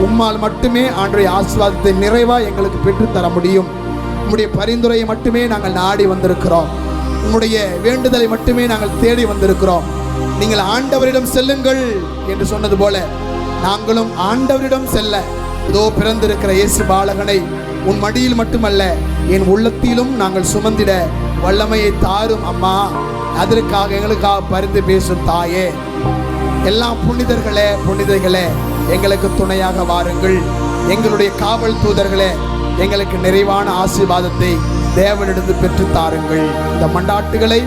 உம்மால் மட்டுமே ஆண்டவருடைய ஆசீர்வாதத்தை நிறைவா எங்களுக்கு பெற்றுத்தர முடியும். உம்முடைய பரிந்துரையை மட்டுமே நாங்கள் நாடி வந்திருக்கிறோம். உம்முடைய வேண்டுதலை மட்டுமே நாங்கள் தேடி வந்திருக்கிறோம். நீங்கள் ஆண்டவரிடம் செல்லுங்கள் என்று சொன்னது போல நாங்களும் ஆண்டவரிடம் செல்ல இதோ பிறந்திருக்கிற இயேசு பாலகனை உன் மடியில் மட்டுமல்ல என் உள்ளத்திலும் நாங்கள் சுமந்திட வல்லமையை தாரும் அம்மா. அதற்காக எங்களுக்காக பரிந்து பேசும் தாயே, எல்லாம் புனிதர்களே, புனிதைகளே, எங்களுக்கு துணையாக வாருங்கள். எங்களுடைய காவல் தூதர்களே, எங்களுக்கு நிறைவான ஆசீர்வாதத்தை தேவனிடந்து பெற்று தாருங்கள். இந்த மண்டாட்டுகளை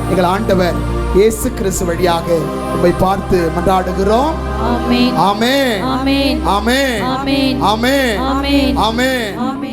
எங்கள் ஆண்டவர் இயேசு கிறிஸ்து வழியாக உம்மை பார்த்து மன்றாடுகிறோம். ஆமென். ஆமென். ஆமென். ஆமென். ஆமென். ஆமென். ஆமென். ஆமென். ஆமென்.